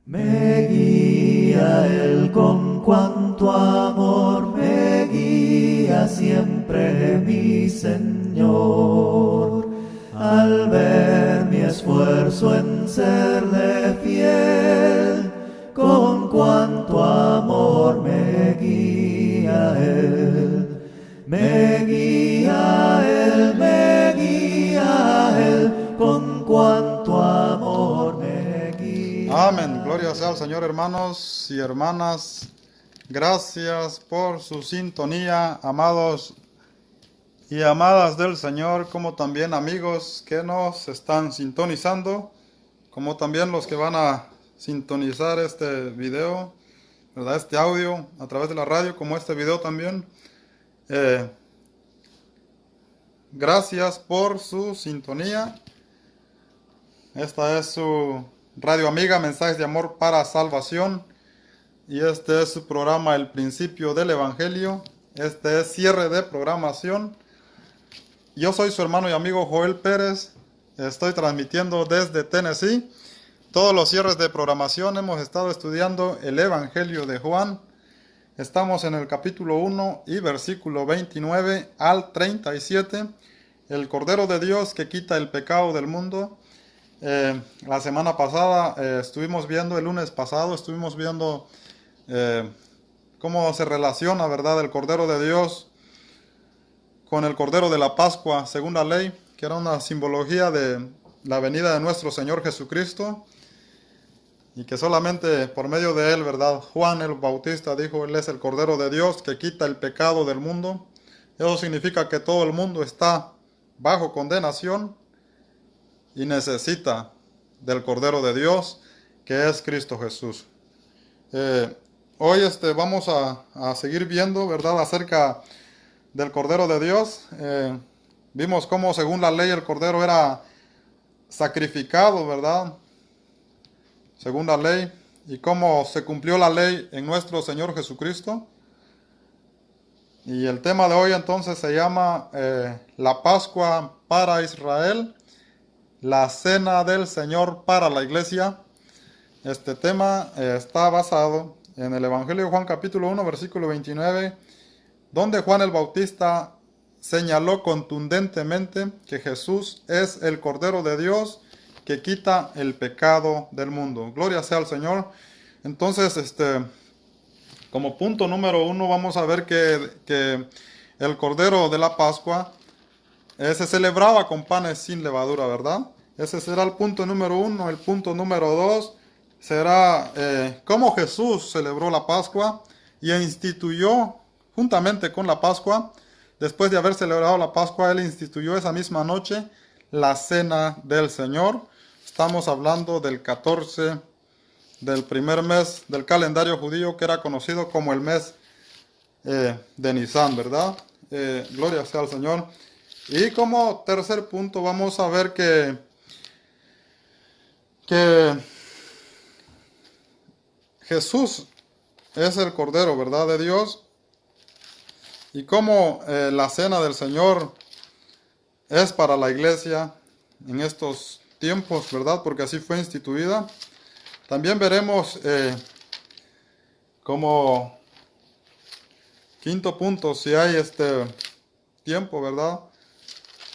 Me guía Él con cuanto amor, me guía siempre mi Señor. Al ver mi esfuerzo en serle fiel, con cuanto amor me guía Él. Me guía Él, me guía Él, con cuanto amor me guía. Amén. Gloria sea al Señor, hermanos y hermanas. Gracias por su sintonía, amados y amadas del Señor, como también amigos que nos están sintonizando, como también los que van a sintonizar este video, ¿verdad? Este audio a través de la radio, como este video también. Gracias por su sintonía. Esta es su radio amiga, Mensajes de Amor para Salvación. Y este es su programa El Principio del Evangelio. Este es cierre de programación. Yo soy su hermano y amigo Joel Pérez. Estoy transmitiendo desde Tennessee. Todos los cierres de programación hemos estado estudiando el Evangelio de Juan. Estamos en el capítulo 1 y versículo 29 al 37. El Cordero de Dios que quita el pecado del mundo. La semana pasada estuvimos viendo, el lunes pasado estuvimos viendo cómo se relaciona, ¿verdad?, el Cordero de Dios con el Cordero de la Pascua, según la ley, que era una simbología de la venida de nuestro Señor Jesucristo, y que solamente por medio de él, ¿verdad?, Juan el Bautista dijo, él es el Cordero de Dios que quita el pecado del mundo. Eso significa que todo el mundo está bajo condenación y necesita del Cordero de Dios, que es Cristo Jesús. Hoy vamos a seguir viendo, ¿verdad?, acerca del Cordero de Dios. Vimos cómo según la ley el Cordero era sacrificado, ¿verdad?, según la ley, y cómo se cumplió la ley en nuestro Señor Jesucristo. Y el tema de hoy entonces se llama la Pascua para Israel, la Cena del Señor para la Iglesia. Este tema está basado en el Evangelio de Juan capítulo 1 versículo 29, donde Juan el Bautista señaló contundentemente que Jesús es el Cordero de Dios que quita el pecado del mundo. Gloria sea al Señor. Entonces, como punto número 1 vamos a ver que el Cordero de la Pascua se celebraba con panes sin levadura, ¿verdad? Ese será el punto número 1. El punto número 2 será cómo Jesús celebró la Pascua y instituyó, juntamente con la Pascua, después de haber celebrado la Pascua, él instituyó esa misma noche la Cena del Señor. Estamos hablando del 14 del primer mes del calendario judío, que era conocido como el mes de Nisan, ¿verdad? Gloria sea al Señor. Y como tercer punto vamos a ver que Jesús es el Cordero, ¿verdad?, de Dios, y cómo la Cena del Señor es para la iglesia en estos tiempos, ¿verdad?, porque así fue instituida. También veremos como quinto punto, si hay tiempo, ¿verdad?,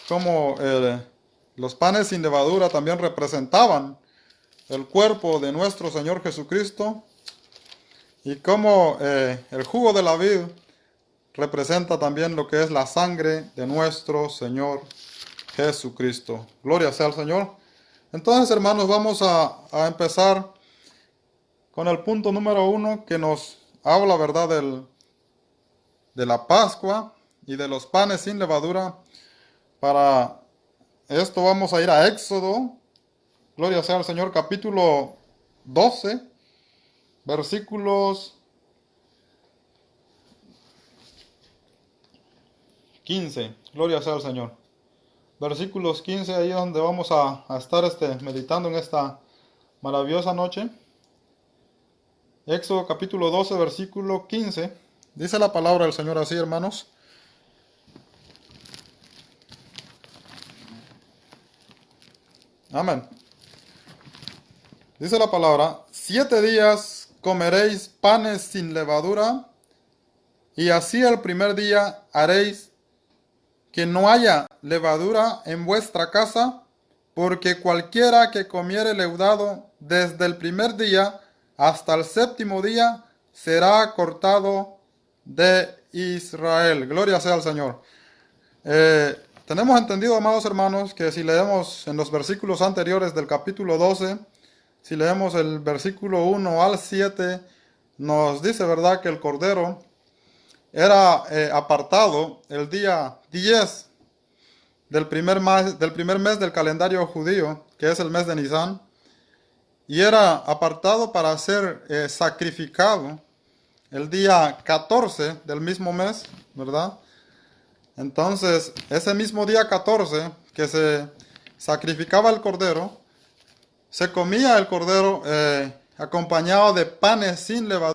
como los panes sin levadura también representaban el cuerpo de nuestro Señor Jesucristo, y como el jugo de la vid representa también lo que es la sangre de nuestro Señor Jesucristo. Gloria sea al Señor. Entonces, hermanos, vamos a empezar con el punto número 1, que nos habla, ¿verdad?, de la Pascua y de los panes sin levadura. Para esto vamos a ir a Éxodo, gloria sea al Señor, capítulo 12, versículos 15, gloria sea al Señor. Versículos 15, ahí es donde vamos a estar meditando en esta maravillosa noche. Éxodo capítulo 12, versículo 15. Dice la palabra del Señor así, hermanos. Amén. Dice la palabra, 7 días comeréis panes sin levadura, y así el primer día haréis que no haya levadura en vuestra casa, porque cualquiera que comiere leudado desde el primer día hasta el séptimo día será cortado de Israel. Gloria sea al Señor. Tenemos entendido, amados hermanos, que si leemos en los versículos anteriores del capítulo 12, si leemos el versículo 1 al 7, nos dice, ¿verdad?, que el cordero era apartado el día 10 del primer mes del calendario judío, que es el mes de Nisan, y era apartado para ser sacrificado el día 14 del mismo mes, ¿verdad? Entonces, ese mismo día 14 que se sacrificaba el cordero, se comía el cordero acompañado de panes sin levadura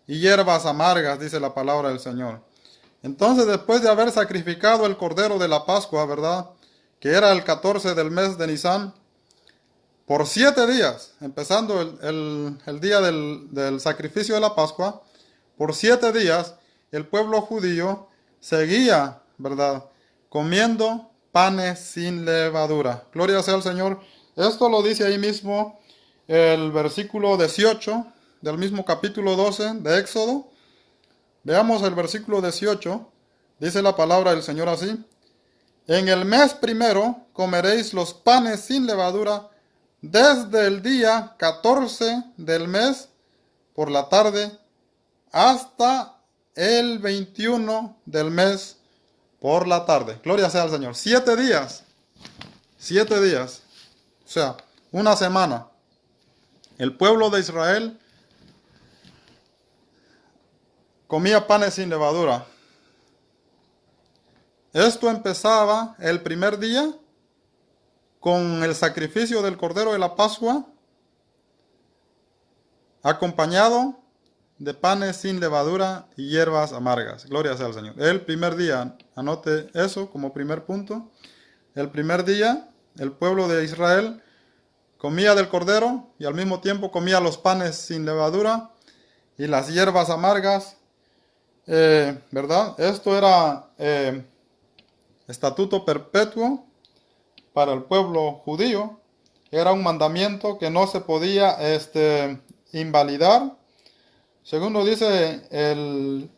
y hierbas amargas, dice la palabra del Señor. Entonces, después de haber sacrificado el cordero de la Pascua, ¿verdad?, que era el 14 del mes de Nisan, por 7 días, empezando el día del sacrificio de la Pascua, por 7 días el pueblo judío seguía, ¿verdad?, comiendo panes sin levadura. Gloria sea al Señor. Esto lo dice ahí mismo el versículo 18 del mismo capítulo 12 de Éxodo. Veamos el versículo 18. Dice la palabra del Señor así: en el mes primero comeréis los panes sin levadura desde el día 14 del mes por la tarde hasta el 21 del mes por la tarde. Gloria sea al Señor. 7 días. 7 días. O sea, una semana. El pueblo de Israel comía panes sin levadura. Esto empezaba el primer día con el sacrificio del cordero de la Pascua, acompañado de panes sin levadura y hierbas amargas. Gloria sea al Señor. El primer día, anote eso como primer punto. El primer día, el pueblo de Israel comía del cordero y al mismo tiempo comía los panes sin levadura y las hierbas amargas, ¿verdad? Esto era estatuto perpetuo para el pueblo judío. Era un mandamiento que no se podía invalidar. Según lo dice el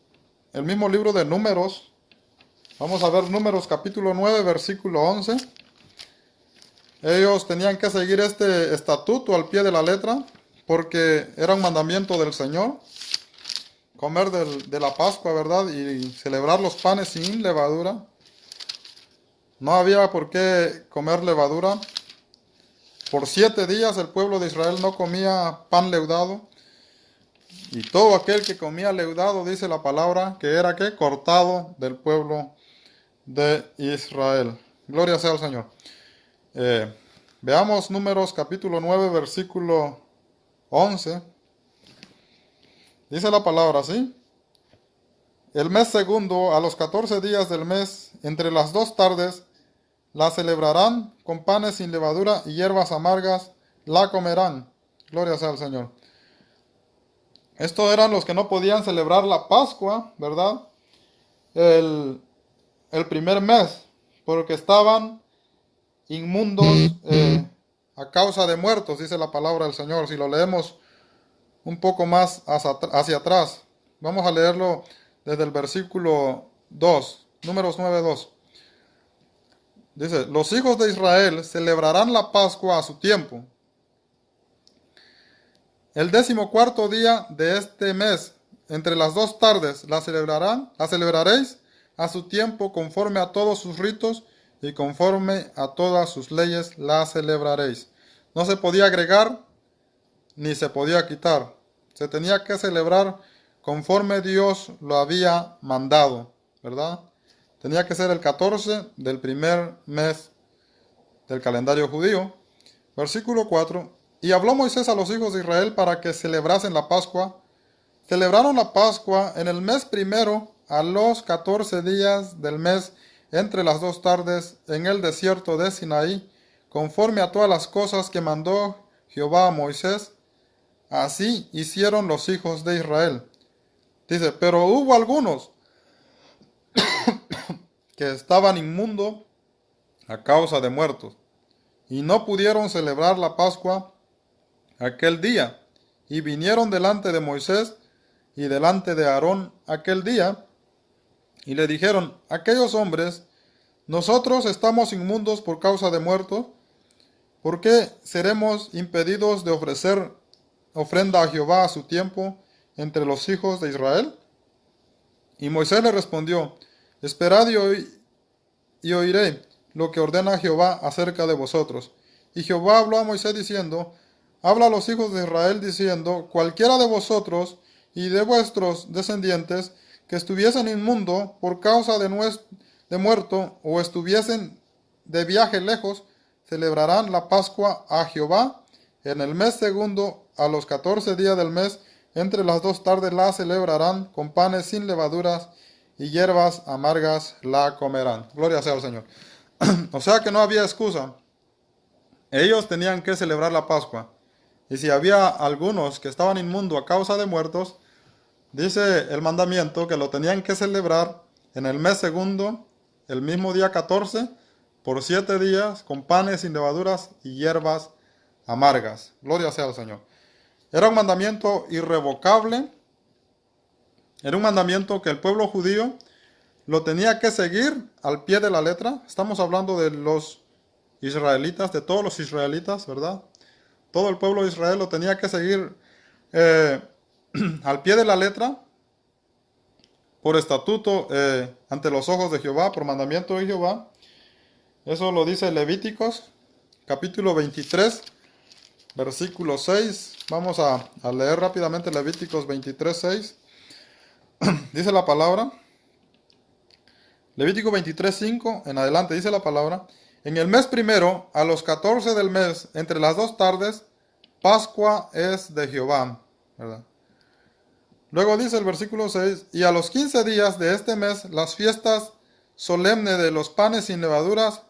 mismo libro de Números, vamos a ver Números capítulo 9, versículo 11. Ellos tenían que seguir este estatuto al pie de la letra, porque era un mandamiento del Señor, comer de la Pascua, ¿verdad?, y celebrar los panes sin levadura. No había por qué comer levadura. Por 7 días el pueblo de Israel no comía pan leudado. Y todo aquel que comía leudado, dice la palabra, que era ¿qué? Cortado del pueblo de Israel. Gloria sea al Señor. Veamos Números capítulo 9, versículo 11. Dice la palabra así: el mes segundo, a los 14 días del mes, entre las 2 tardes, la celebrarán con panes sin levadura y hierbas amargas, la comerán. Gloria sea al Señor. Estos eran los que no podían celebrar la Pascua, ¿verdad?, el primer mes, porque estaban inmundos a causa de muertos, dice la palabra del Señor. Si lo leemos un poco más hacia atrás, vamos a leerlo desde el versículo 2, Números 9:2. Dice: los hijos de Israel celebrarán la Pascua a su tiempo. El 14º día de este mes, entre las 2 tardes, la celebraréis a su tiempo, conforme a todos sus ritos y conforme a todas sus leyes la celebraréis. No se podía agregar ni se podía quitar. Se tenía que celebrar conforme Dios lo había mandado, ¿verdad? Tenía que ser el 14 del primer mes del calendario judío. Versículo 4. Y habló Moisés a los hijos de Israel para que celebrasen la Pascua. Celebraron la Pascua en el mes primero, a los 14 días del mes, entre las 2 tardes, en el desierto de Sinaí, conforme a todas las cosas que mandó Jehová a Moisés, así hicieron los hijos de Israel. Dice, pero hubo algunos que estaban inmundos a causa de muertos, y no pudieron celebrar la Pascua aquel día, y vinieron delante de Moisés y delante de Aarón aquel día, y le dijeron, aquellos hombres, nosotros estamos inmundos por causa de muertos, ¿por qué seremos impedidos de ofrecer ofrenda a Jehová a su tiempo entre los hijos de Israel? Y Moisés le respondió, esperad y oiré lo que ordena Jehová acerca de vosotros. Y Jehová habló a Moisés diciendo, habla a los hijos de Israel diciendo, cualquiera de vosotros y de vuestros descendientes que estuviesen inmundo por causa de muerto o estuviesen de viaje lejos, celebrarán la Pascua a Jehová en el mes segundo, a los 14 días del mes, entre las 2 tardes la celebrarán con panes sin levaduras y hierbas amargas la comerán. Gloria sea al Señor. O sea que no había excusa. Ellos tenían que celebrar la Pascua. Y si había algunos que estaban inmundos a causa de muertos, dice el mandamiento que lo tenían que celebrar en el mes segundo, el mismo día 14, por 7 días, con panes sin levaduras y hierbas amargas. Gloria sea al Señor. Era un mandamiento irrevocable. Era un mandamiento que el pueblo judío lo tenía que seguir al pie de la letra. Estamos hablando de los israelitas, de todos los israelitas, ¿verdad? Todo el pueblo de Israel lo tenía que seguir al pie de la letra, por estatuto ante los ojos de Jehová, por mandamiento de Jehová. Eso lo dice Levíticos, capítulo 23, versículo 6. Vamos a leer rápidamente Levíticos 23, 6. Dice la palabra. Levítico 23, 5 en adelante dice la palabra. En el mes primero, a los 14 del mes, entre las 2 tardes, Pascua es de Jehová, ¿verdad? Luego dice el versículo 6, y a los 15 días de este mes, las fiestas solemnes de los panes sin levaduras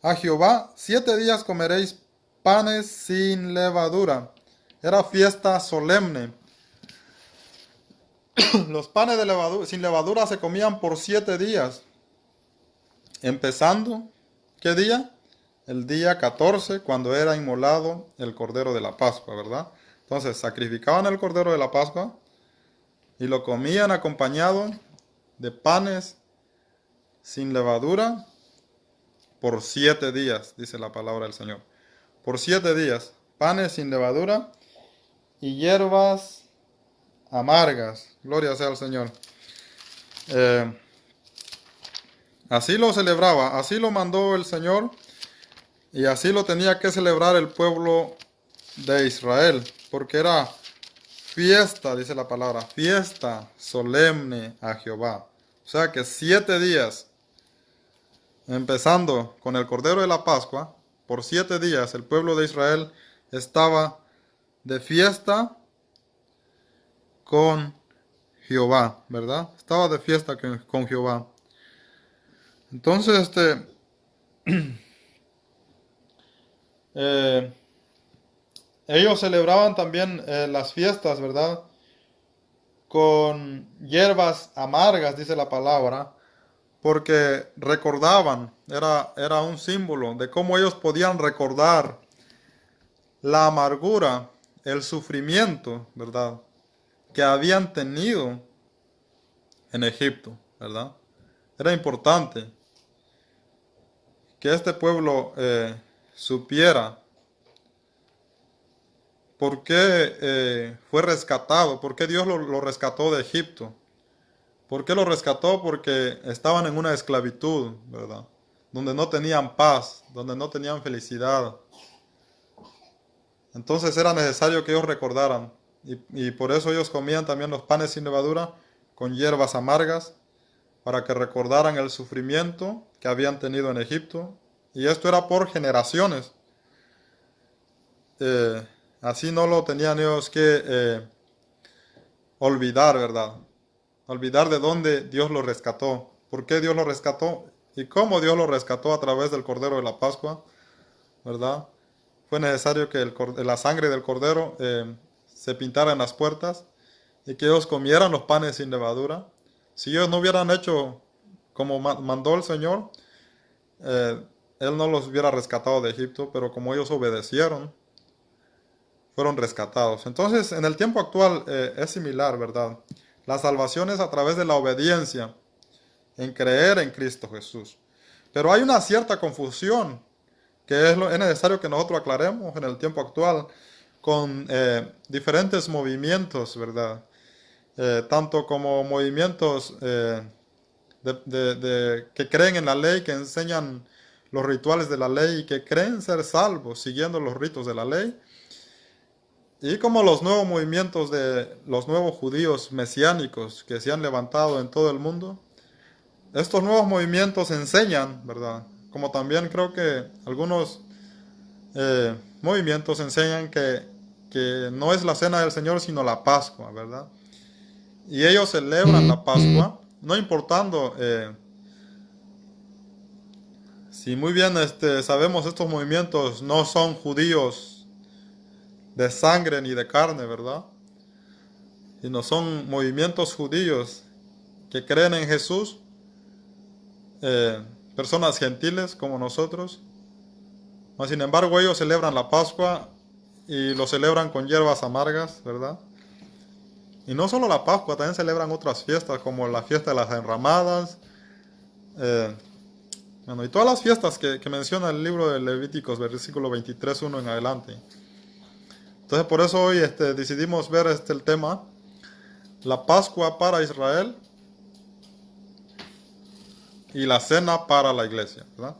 a Jehová, 7 días comeréis panes sin levadura. Era fiesta solemne. Los panes sin levadura se comían por 7 días. Empezando, ¿qué día? El día 14, cuando era inmolado el Cordero de la Pascua, ¿verdad? Entonces, sacrificaban el Cordero de la Pascua y lo comían acompañado de panes sin levadura por 7 días, dice la palabra del Señor. Por 7 días, panes sin levadura y hierbas amargas. Gloria sea al Señor. Así lo celebraba, así lo mandó el Señor y así lo tenía que celebrar el pueblo de Israel, porque era fiesta, dice la palabra, fiesta solemne a Jehová. O sea que 7 días, empezando con el Cordero de la Pascua, por 7 días el pueblo de Israel estaba de fiesta con Jehová, ¿verdad? Estaba de fiesta con Jehová. Entonces, ellos celebraban también las fiestas, ¿verdad? Con hierbas amargas, dice la palabra, porque recordaban, era un símbolo de cómo ellos podían recordar la amargura, el sufrimiento, ¿verdad? Que habían tenido en Egipto, ¿verdad? Era importante que este pueblo supiera por qué fue rescatado, por qué Dios lo rescató de Egipto. ¿Por qué lo rescató? Porque estaban en una esclavitud, ¿verdad? Donde no tenían paz, donde no tenían felicidad. Entonces era necesario que ellos recordaran. Y por eso ellos comían también los panes sin levadura con hierbas amargas, para que recordaran el sufrimiento que habían tenido en Egipto. Y esto era por generaciones. Así no lo tenían ellos que olvidar, ¿verdad? Olvidar de dónde Dios los rescató, por qué Dios los rescató y cómo Dios los rescató a través del Cordero de la Pascua, ¿verdad? fue necesario que la sangre del cordero se pintara en las puertas y que ellos comieran los panes sin levadura. Si ellos no hubieran hecho como mandó el Señor, eh, Él no los hubiera rescatado de Egipto, pero como ellos obedecieron, fueron rescatados. Entonces, en el tiempo actual es similar, ¿verdad? La salvación es a través de la obediencia, en creer en Cristo Jesús. Pero hay una cierta confusión que es necesario que nosotros aclaremos en el tiempo actual con diferentes movimientos, ¿verdad? Tanto como movimientos que creen en la ley, que enseñan los rituales de la ley y que creen ser salvos siguiendo los ritos de la ley, y como los nuevos movimientos de los nuevos judíos mesiánicos que se han levantado en todo el mundo. Estos nuevos movimientos enseñan, ¿verdad? Como también creo que algunos movimientos enseñan que no es la cena del Señor, sino la Pascua, ¿verdad? Y ellos celebran la Pascua, no importando si muy bien sabemos estos movimientos no son judíos de sangre ni de carne, ¿verdad? Sino son movimientos judíos que creen en Jesús, personas gentiles como nosotros. Mas, sin embargo, ellos celebran la Pascua y lo celebran con hierbas amargas, ¿verdad? Y no solo la Pascua, también celebran otras fiestas como la fiesta de las enramadas, y todas las fiestas que menciona el libro de Levíticos, versículo 23:1 en adelante. Entonces, por eso hoy decidimos ver el tema, la Pascua para Israel y la cena para la iglesia, ¿verdad?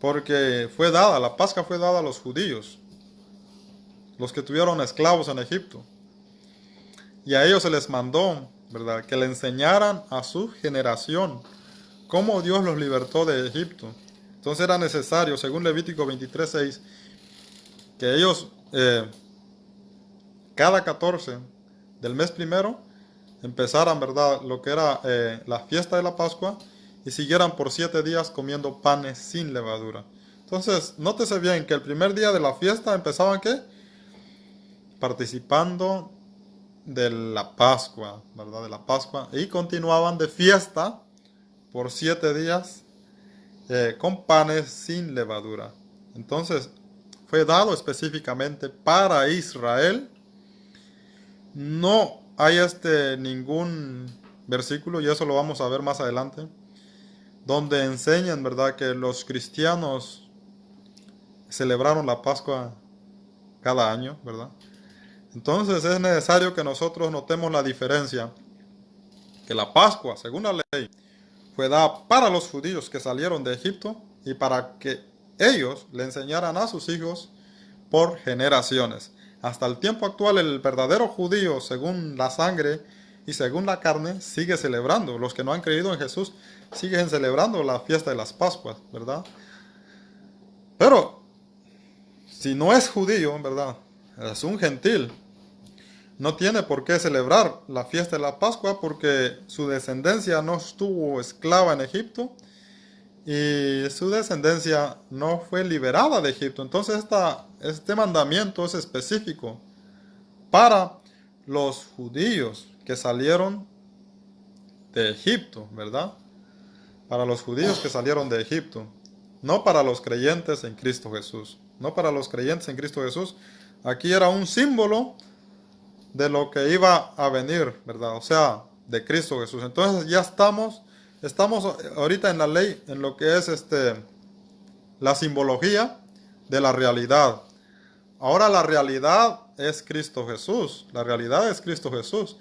Porque la Pascua fue dada a los judíos, los que tuvieron esclavos en Egipto. Y a ellos se les mandó, ¿verdad?, que le enseñaran a su generación cómo Dios los libertó de Egipto. Entonces era necesario, según Levítico 23:6, que ellos cada 14 del mes primero empezaran, ¿verdad?, lo que era la fiesta de la Pascua y siguieran por 7 días comiendo panes sin levadura. Entonces, nótese bien que el primer día de la fiesta empezaban, ¿qué? Participando de la Pascua, ¿verdad?, de la Pascua, y continuaban de fiesta por 7 días con panes sin levadura. Entonces, fue dado específicamente para Israel. No hay ningún versículo, y eso lo vamos a ver más adelante, donde enseñan, ¿verdad?, que los cristianos celebraron la Pascua cada año, ¿verdad? Entonces es necesario que nosotros notemos la diferencia, que la Pascua, según la ley, fue dada para los judíos que salieron de Egipto y para que ellos le enseñaran a sus hijos por generaciones. Hasta el tiempo actual, el verdadero judío, según la sangre y según la carne, sigue celebrando. Los que no han creído en Jesús siguen celebrando la fiesta de las Pascuas, ¿verdad? Pero, si no es judío, ¿verdad?, es un gentil, no tiene por qué celebrar la fiesta de la Pascua porque su descendencia no estuvo esclava en Egipto y su descendencia no fue liberada de Egipto. Entonces este mandamiento es específico para los judíos que salieron de Egipto, ¿verdad? Para los judíos que salieron de Egipto, no para los creyentes en Cristo Jesús. No para los creyentes en Cristo Jesús. Aquí era un símbolo de lo que iba a venir, ¿verdad? O sea, de Cristo Jesús. Entonces ya estamos ahorita en la ley, en lo que es la simbología de la realidad. Ahora la realidad es Cristo Jesús. La realidad es Cristo Jesús.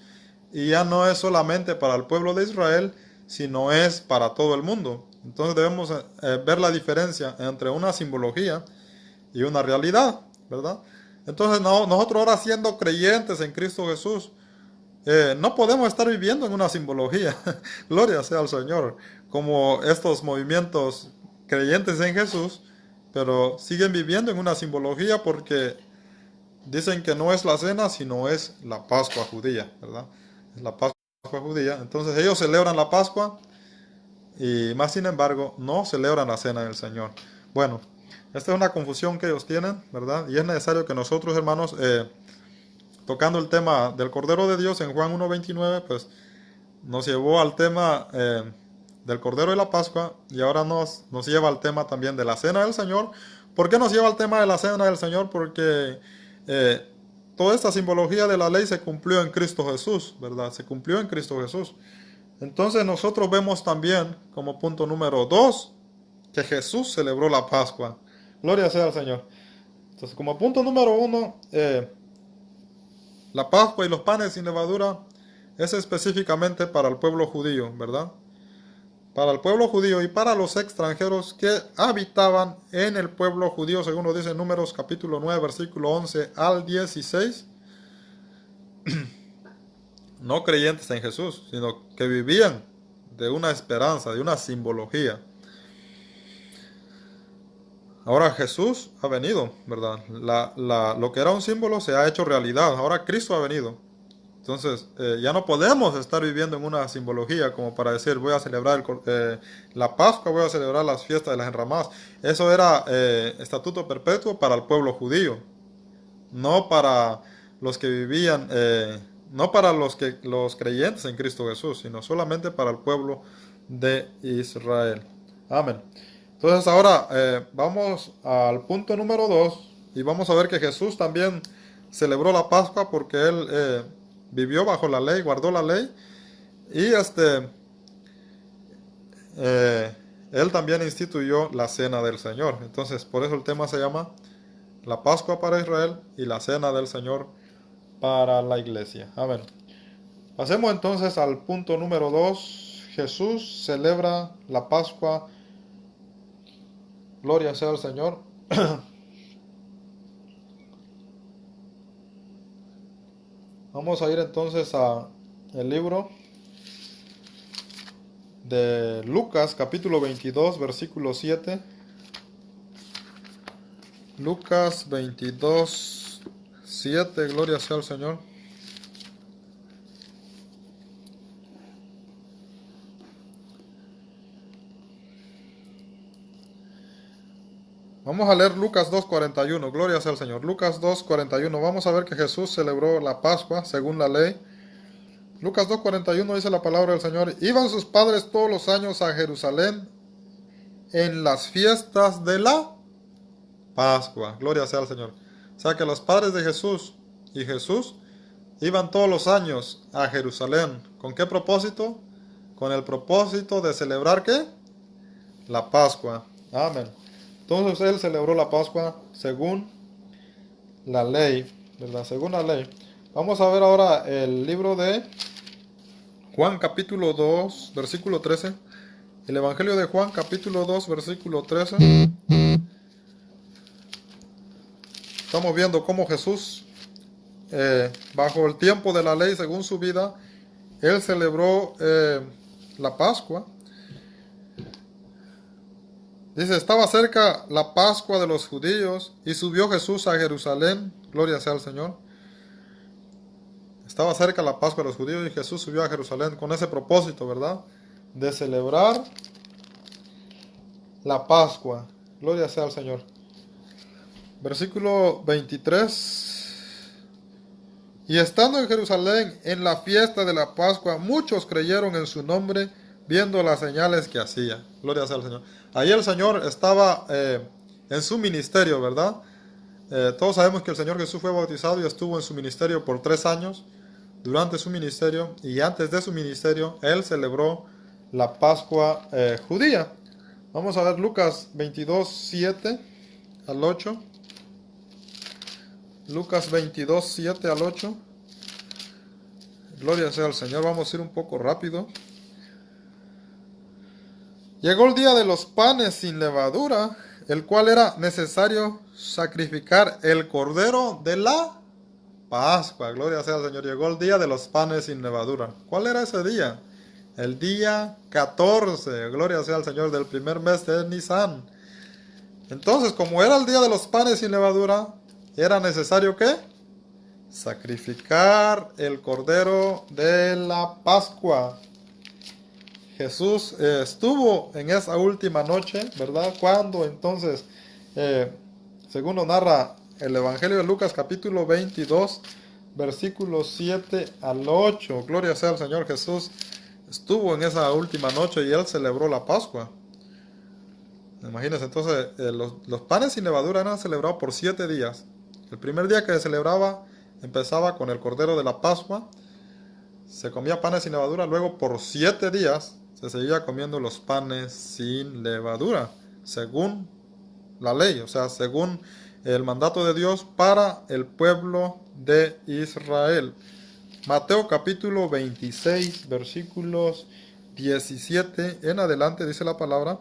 Y ya no es solamente para el pueblo de Israel, sino es para todo el mundo. Entonces debemos ver la diferencia entre una simbología y una realidad, ¿verdad? Entonces nosotros ahora siendo creyentes en Cristo Jesús, no podemos estar viviendo en una simbología, gloria sea al Señor, como estos movimientos creyentes en Jesús, pero siguen viviendo en una simbología porque dicen que no es la cena, sino es la Pascua judía, ¿verdad? Es la Pascua judía. Entonces ellos celebran la Pascua y más sin embargo no celebran la cena del Señor. Bueno, Esta es una confusión que ellos tienen, ¿verdad? Y es necesario que nosotros, hermanos, tocando el tema del Cordero de Dios en Juan 1:29, pues nos llevó al tema del Cordero de la Pascua y ahora nos lleva al tema también de la Cena del Señor. ¿Por qué nos lleva al tema de la Cena del Señor? Porque toda esta simbología de la ley se cumplió en Cristo Jesús, ¿verdad? Se cumplió en Cristo Jesús. Entonces nosotros vemos también como punto número 2 que Jesús celebró la Pascua. Gloria sea al Señor. Entonces como punto número 1, la Pascua y los panes sin levadura es específicamente para el pueblo judío, ¿verdad? Para el pueblo judío y para los extranjeros que habitaban en el pueblo judío, según lo dice Números capítulo 9, versículo 11 al 16. No creyentes en Jesús, sino que vivían de una esperanza, de una simbología. Ahora Jesús ha venido, ¿verdad? Lo que era un símbolo se ha hecho realidad. Ahora Cristo ha venido. Entonces, ya no podemos estar viviendo en una simbología como para decir, voy a celebrar la Pascua, voy a celebrar las fiestas de las enramadas. Eso era estatuto perpetuo para el pueblo judío, no para los que vivían, no para los creyentes en Cristo Jesús, sino solamente para el pueblo de Israel. Amén. Entonces ahora vamos al punto número 2 y vamos a ver que Jesús también celebró la Pascua porque Él vivió bajo la ley, guardó la ley y Él también instituyó la Cena del Señor. Entonces por eso el tema se llama la Pascua para Israel y la Cena del Señor para la iglesia. Amén. Pasemos entonces al punto número 2. Jesús celebra la Pascua. Gloria sea al Señor. Vamos a ir entonces a el libro de Lucas, capítulo 22, versículo 7. Lucas 22, 7. Gloria sea al Señor. Vamos a leer Lucas 2:41, gloria sea al Señor. Lucas 2:41, vamos a ver que Jesús celebró la Pascua según la ley. Lucas 2:41 dice la palabra del Señor: iban sus padres todos los años a Jerusalén en las fiestas de la Pascua. Gloria sea al Señor. O sea que los padres de Jesús y Jesús iban todos los años a Jerusalén. ¿Con qué propósito? Con el propósito de celebrar ¿qué? La Pascua. Amén. Entonces Él celebró la Pascua según la ley, ¿verdad? Según la ley. Vamos a ver ahora el libro de Juan capítulo 2, versículo 13. El Evangelio de Juan capítulo 2, versículo 13. Estamos viendo cómo Jesús, bajo el tiempo de la ley, según su vida, Él celebró la Pascua. Dice, estaba cerca la Pascua de los judíos y subió Jesús a Jerusalén. Gloria sea al Señor. Estaba cerca la Pascua de los judíos y Jesús subió a Jerusalén con ese propósito, ¿verdad? De celebrar la Pascua. Gloria sea al Señor. Versículo 23. Y estando en Jerusalén en la fiesta de la Pascua, muchos creyeron en su nombre, viendo las señales que hacía. Gloria sea al Señor. Ahí el Señor estaba en su ministerio, ¿verdad? Todos sabemos que el Señor Jesús fue bautizado y estuvo en su ministerio por 3 años. Durante su ministerio y antes de su ministerio, Él celebró la Pascua judía. Vamos a ver Lucas 22, 7 al 8. Lucas 22, 7 al 8. Gloria sea al Señor. Vamos a ir un poco rápido. Llegó el día de los panes sin levadura, el cual era necesario sacrificar el cordero de la Pascua. Gloria sea al Señor. Llegó el día de los panes sin levadura. ¿Cuál era ese día? El día 14. Gloria sea al Señor, del primer mes de Nisan. Entonces, como era el día de los panes sin levadura, era necesario ¿qué? Sacrificar el cordero de la Pascua. Jesús estuvo en esa última noche, ¿verdad? Cuando entonces Según lo narra el Evangelio de Lucas, capítulo 22, versículos 7 al 8. Gloria sea al Señor Jesús. Estuvo en esa última noche y Él celebró la Pascua. Imagínense, entonces, los panes sin levadura eran celebrados por 7 días. El primer día que se celebraba empezaba con el Cordero de la Pascua. Se comía panes sin levadura. Luego por 7 días se seguía comiendo los panes sin levadura, según la ley, o sea, según el mandato de Dios para el pueblo de Israel. Mateo capítulo 26, versículos 17 en adelante dice la palabra: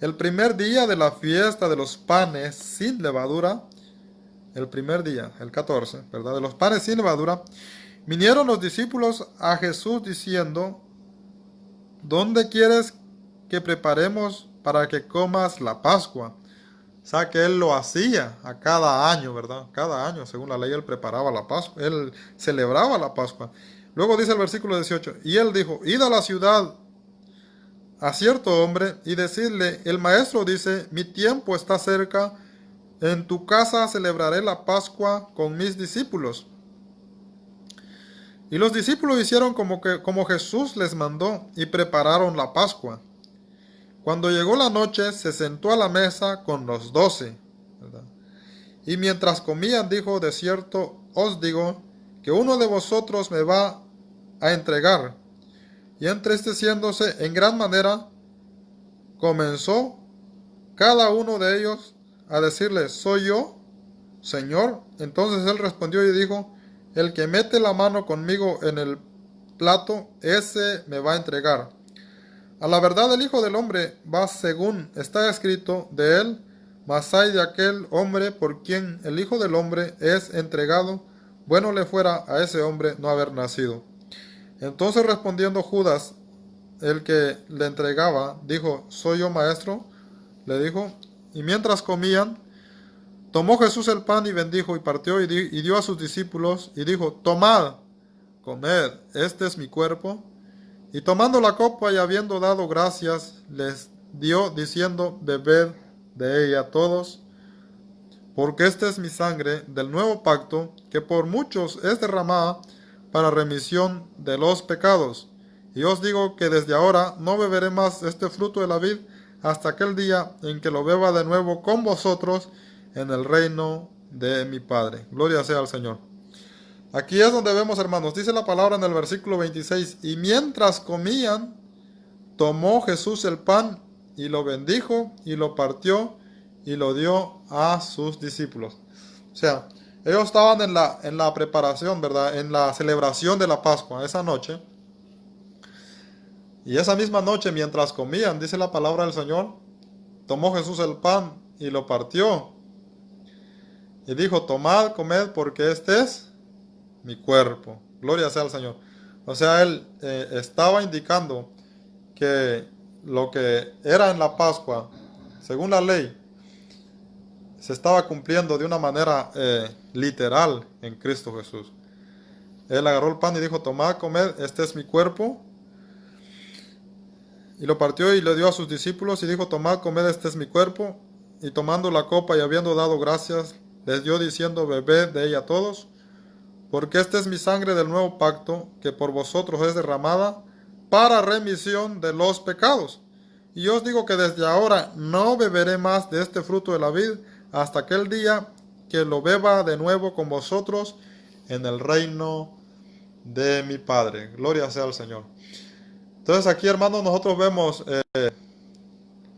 el primer día de la fiesta de los panes sin levadura, el primer día, el 14, ¿verdad? De los panes sin levadura, vinieron los discípulos a Jesús diciendo: ¿dónde quieres que preparemos para que comas la Pascua? O sea que Él lo hacía a cada año, ¿verdad? Cada año, según la ley, Él preparaba la Pascua, Él celebraba la Pascua. Luego dice el versículo 18, y Él dijo: id a la ciudad a cierto hombre y decidle: el maestro dice, mi tiempo está cerca, en tu casa celebraré la Pascua con mis discípulos. Y los discípulos hicieron como Jesús les mandó y prepararon la Pascua. Cuando llegó la noche, se sentó a la mesa con los 12, ¿verdad? Y mientras comían dijo: de cierto os digo que uno de vosotros me va a entregar. Y entristeciéndose en gran manera, comenzó cada uno de ellos a decirle: ¿soy yo, Señor? Entonces él respondió y dijo: el que mete la mano conmigo en el plato, ese me va a entregar. A la verdad, el Hijo del Hombre va según está escrito de él, mas hay de aquel hombre por quien el Hijo del Hombre es entregado. Bueno le fuera a ese hombre no haber nacido. Entonces respondiendo Judas, el que le entregaba, dijo: ¿soy yo, maestro? Le dijo. Y mientras comían, tomó Jesús el pan y bendijo y partió y dio a sus discípulos y dijo: tomad, comed, este es mi cuerpo. Y tomando la copa y habiendo dado gracias, les dio diciendo: bebed de ella todos, porque esta es mi sangre del nuevo pacto, que por muchos es derramada para remisión de los pecados. Y os digo que desde ahora no beberé más este fruto de la vid hasta aquel día en que lo beba de nuevo con vosotros en el reino de mi Padre. Gloria sea al Señor. Aquí es donde vemos, hermanos, dice la palabra en el versículo 26, y mientras comían, tomó Jesús el pan y lo bendijo y lo partió y lo dio a sus discípulos. O sea, ellos estaban en la preparación, ¿verdad? En la celebración de la Pascua, esa noche. Y esa misma noche, mientras comían, dice la palabra del Señor, tomó Jesús el pan y lo partió. Y dijo: tomad, comed, porque este es mi cuerpo. Gloria sea al Señor. O sea, Él estaba indicando que lo que era en la Pascua, según la ley, se estaba cumpliendo de una manera literal en Cristo Jesús. Él agarró el pan y dijo: tomad, comed, este es mi cuerpo. Y lo partió y le dio a sus discípulos y dijo: tomad, comed, este es mi cuerpo. Y tomando la copa y habiendo dado gracias, les dio diciendo: bebed de ella todos, porque esta es mi sangre del nuevo pacto, que por vosotros es derramada para remisión de los pecados. Y os digo que desde ahora no beberé más de este fruto de la vid hasta aquel día que lo beba de nuevo con vosotros en el reino de mi Padre. Gloria sea al Señor. Entonces aquí, hermanos, nosotros vemos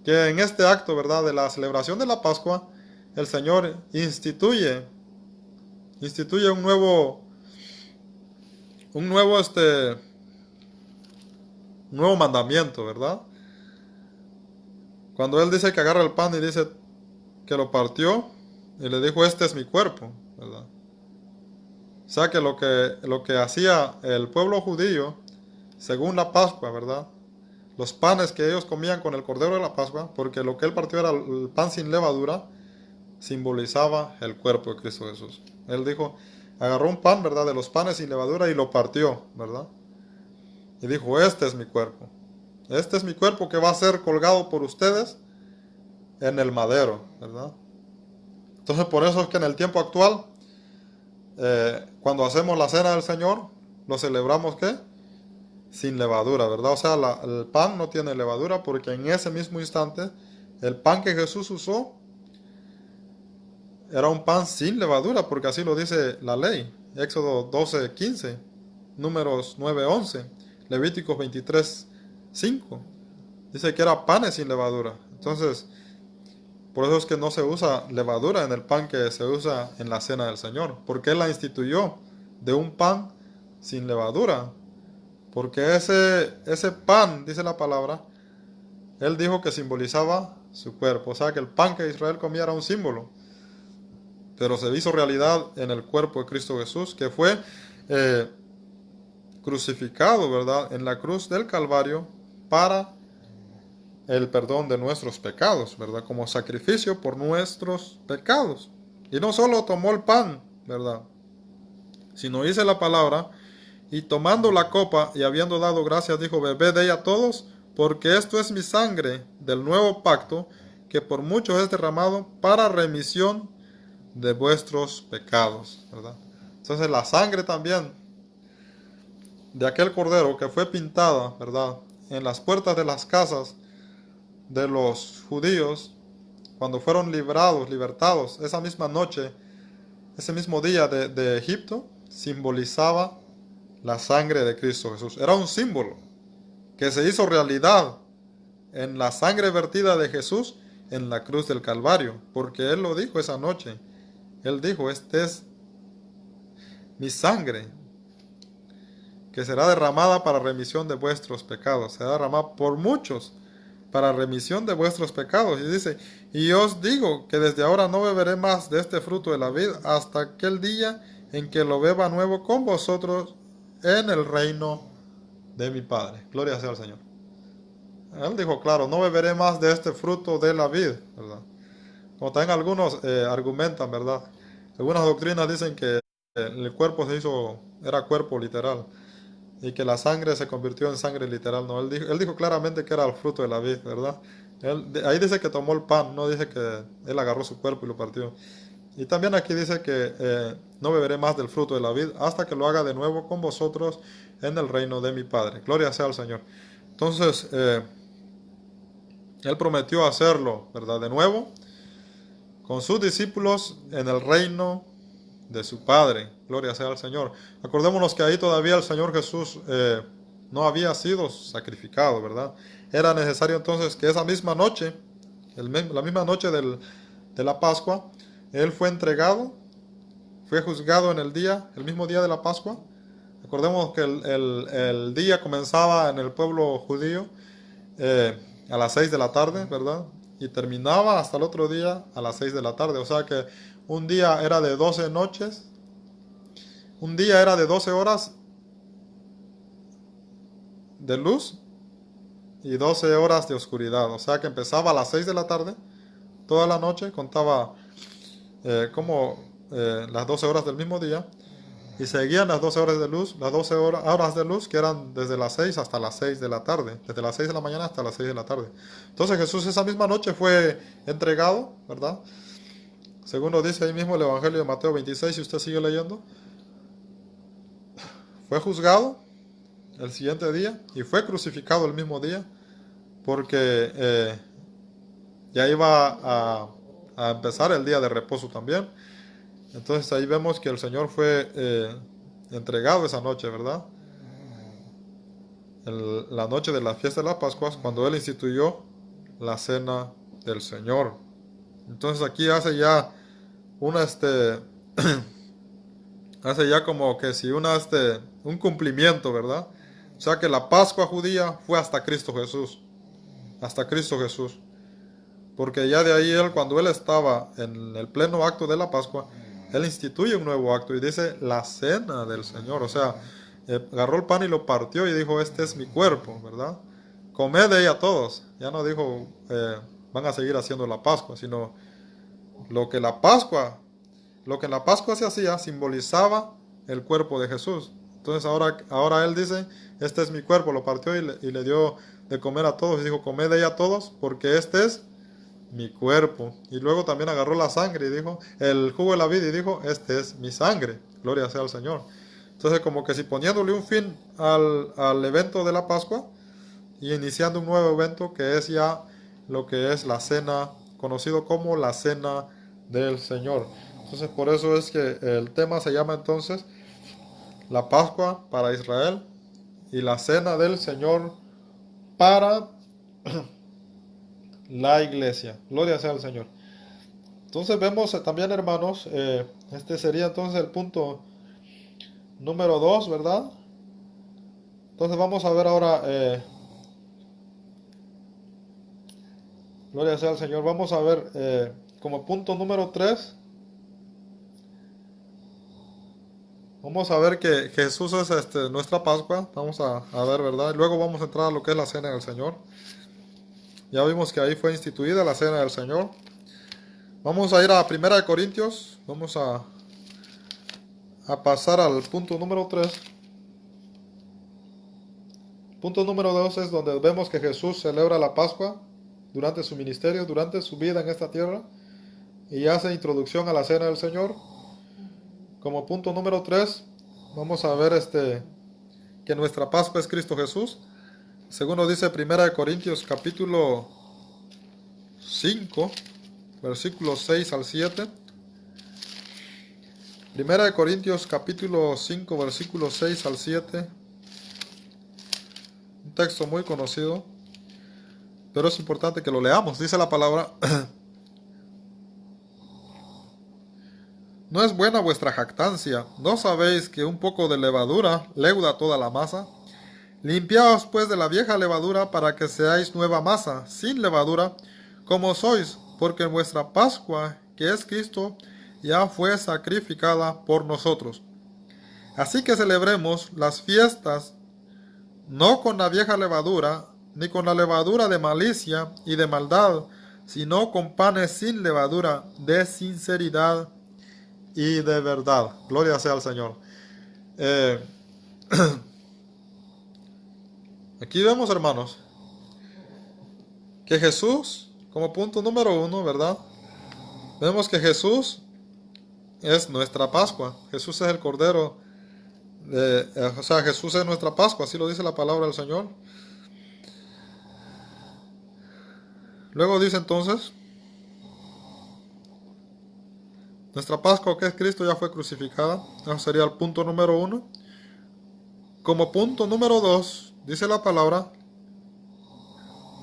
que en este acto, ¿verdad?, de la celebración de la Pascua, el Señor instituye un nuevo mandamiento, ¿verdad? Cuando Él dice que agarra el pan y dice que lo partió y le dijo: este es mi cuerpo, ¿verdad? O sea que lo que hacía el pueblo judío, según la Pascua, ¿verdad? Los panes que ellos comían con el Cordero de la Pascua, porque lo que Él partió era el pan sin levadura, simbolizaba el cuerpo de Cristo Jesús. Él dijo, agarró un pan, ¿verdad?, de los panes sin levadura y lo partió, ¿verdad? Y dijo: este es mi cuerpo. Este es mi cuerpo que va a ser colgado por ustedes en el madero, ¿verdad? Entonces por eso es que en el tiempo actual, cuando hacemos la cena del Señor, lo celebramos ¿qué? Sin levadura, ¿verdad? O sea, el pan no tiene levadura porque en ese mismo instante el pan que Jesús usó era un pan sin levadura, porque así lo dice la ley. Éxodo 12:15, Números 9:11, Levíticos 23:5. Dice que era panes sin levadura. Entonces, por eso es que no se usa levadura en el pan que se usa en la cena del Señor, porque Él la instituyó de un pan sin levadura. Porque ese pan, dice la palabra, Él dijo que simbolizaba su cuerpo. O sea que el pan que Israel comía era un símbolo, pero se hizo realidad en el cuerpo de Cristo Jesús, que fue crucificado, ¿verdad?, en la cruz del Calvario para el perdón de nuestros pecados, ¿verdad?, como sacrificio por nuestros pecados. Y no solo tomó el pan, ¿verdad?, sino dice la palabra, y tomando la copa y habiendo dado gracias, dijo, bebed de ella todos, porque esto es mi sangre del nuevo pacto, que por muchos es derramado para remisión de vuestros pecados, ¿verdad? Entonces la sangre también de aquel cordero que fue pintada, ¿verdad?, en las puertas de las casas de los judíos, cuando fueron libertados, esa misma noche, ese mismo día de Egipto, simbolizaba la sangre de Cristo Jesús. Era un símbolo que se hizo realidad en la sangre vertida de Jesús en la cruz del Calvario, porque Él lo dijo esa noche. Él dijo, este es mi sangre, que será derramada para remisión de vuestros pecados. Será derramada por muchos para remisión de vuestros pecados. Y dice, y os digo que desde ahora no beberé más de este fruto de la vid hasta aquel día en que lo beba nuevo con vosotros en el reino de mi Padre. Gloria sea al Señor. Él dijo, claro, no beberé más de este fruto de la vid, ¿verdad? Como también algunos argumentan, ¿verdad? Algunas doctrinas dicen que el cuerpo era cuerpo literal, y que la sangre se convirtió en sangre literal. No, él dijo claramente que era el fruto de la vid, ¿verdad? Ahí dice que tomó el pan, no dice que él agarró su cuerpo y lo partió. Y también aquí dice que no beberé más del fruto de la vid hasta que lo haga de nuevo con vosotros en el reino de mi Padre. Gloria sea al Señor. Entonces, Él prometió hacerlo, ¿verdad?, de nuevo con sus discípulos en el reino de su Padre. Gloria sea al Señor. Acordémonos que ahí todavía el Señor Jesús no había sido sacrificado, ¿verdad? Era necesario entonces que esa misma noche, la misma noche de la Pascua, Él fue entregado, fue juzgado en el mismo día de la Pascua. Recordemos que el día comenzaba en el pueblo judío a las 6 de la tarde, ¿verdad? Y terminaba hasta el otro día a las 6 de la tarde. O sea que un día era de 12 noches, un día era de 12 horas de luz y 12 horas de oscuridad. O sea que empezaba a las 6 de la tarde, toda la noche, contaba las 12 horas del mismo día, y seguían las 12 horas de luz, las 12 horas de luz que eran desde las 6 hasta las 6 de la tarde, desde las 6 de la mañana hasta las 6 de la tarde. Entonces Jesús esa misma noche fue entregado, ¿verdad? Según lo dice ahí mismo el Evangelio de Mateo 26, si usted sigue leyendo. Fue juzgado el siguiente día y fue crucificado el mismo día, porque ya iba a empezar el día de reposo también. Entonces ahí vemos que el Señor fue entregado esa noche, ¿verdad? La noche de la fiesta de las Pascuas, cuando Él instituyó la cena del Señor. Entonces aquí hace ya hace ya como que si un cumplimiento, ¿verdad? O sea que la Pascua judía fue hasta Cristo Jesús. Hasta Cristo Jesús. Porque ya de ahí cuando Él estaba en el pleno acto de la Pascua, Él instituye un nuevo acto y dice la cena del Señor. O sea, agarró el pan y lo partió y dijo, este es mi cuerpo, ¿verdad? Comed de ella todos. Ya no dijo, van a seguir haciendo la Pascua, sino lo que en la Pascua se hacía simbolizaba el cuerpo de Jesús. Entonces ahora Él dice, este es mi cuerpo, lo partió y le dio de comer a todos. Y dijo, comed de ella todos, porque este es mi cuerpo. Y luego también agarró la sangre y dijo, el jugo de la vid y dijo, este es mi sangre. Gloria sea al Señor. Entonces como que si poniéndole un fin al evento de la Pascua y iniciando un nuevo evento que es ya lo que es la cena, conocido como la cena del Señor. Entonces por eso es que el tema se llama entonces la Pascua para Israel y la cena del Señor para la iglesia. Gloria sea al Señor. Entonces vemos también, hermanos, este sería entonces el punto número 2, ¿verdad? Entonces vamos a ver ahora, gloria sea al Señor, vamos a ver como punto número 3, vamos a ver que Jesús es nuestra Pascua, vamos a ver, ¿verdad? Y luego vamos a entrar a lo que es la cena del Señor. Ya vimos que ahí fue instituida la cena del Señor. Vamos a ir a 1 Corintios, vamos a pasar al punto número 3. Punto número 2 es donde vemos que Jesús celebra la Pascua durante su ministerio, durante su vida en esta tierra, y hace introducción a la cena del Señor. Como punto número 3 vamos a ver que nuestra Pascua es Cristo Jesús, según nos dice 1 Corintios capítulo 5, versículos 6 al 7. 1 Corintios capítulo 5, versículos 6 al 7. Un texto muy conocido, pero es importante que lo leamos. Dice la palabra: ¿No es buena vuestra jactancia? ¿No sabéis que un poco de levadura leuda toda la masa? Limpiaos pues de la vieja levadura para que seáis nueva masa, sin levadura, como sois, porque vuestra Pascua, que es Cristo, ya fue sacrificada por nosotros. Así que celebremos las fiestas no con la vieja levadura, ni con la levadura de malicia y de maldad, sino con panes sin levadura, de sinceridad y de verdad. Gloria sea al Señor. Aquí vemos, hermanos, que Jesús, como punto número 1, ¿verdad? Vemos que Jesús es nuestra Pascua. Jesús es el Cordero. Jesús es nuestra Pascua, así lo dice la palabra del Señor. Luego dice entonces, nuestra Pascua, que es Cristo, ya fue crucificada. Eso sería el punto número 1. Como punto número 2, dice la palabra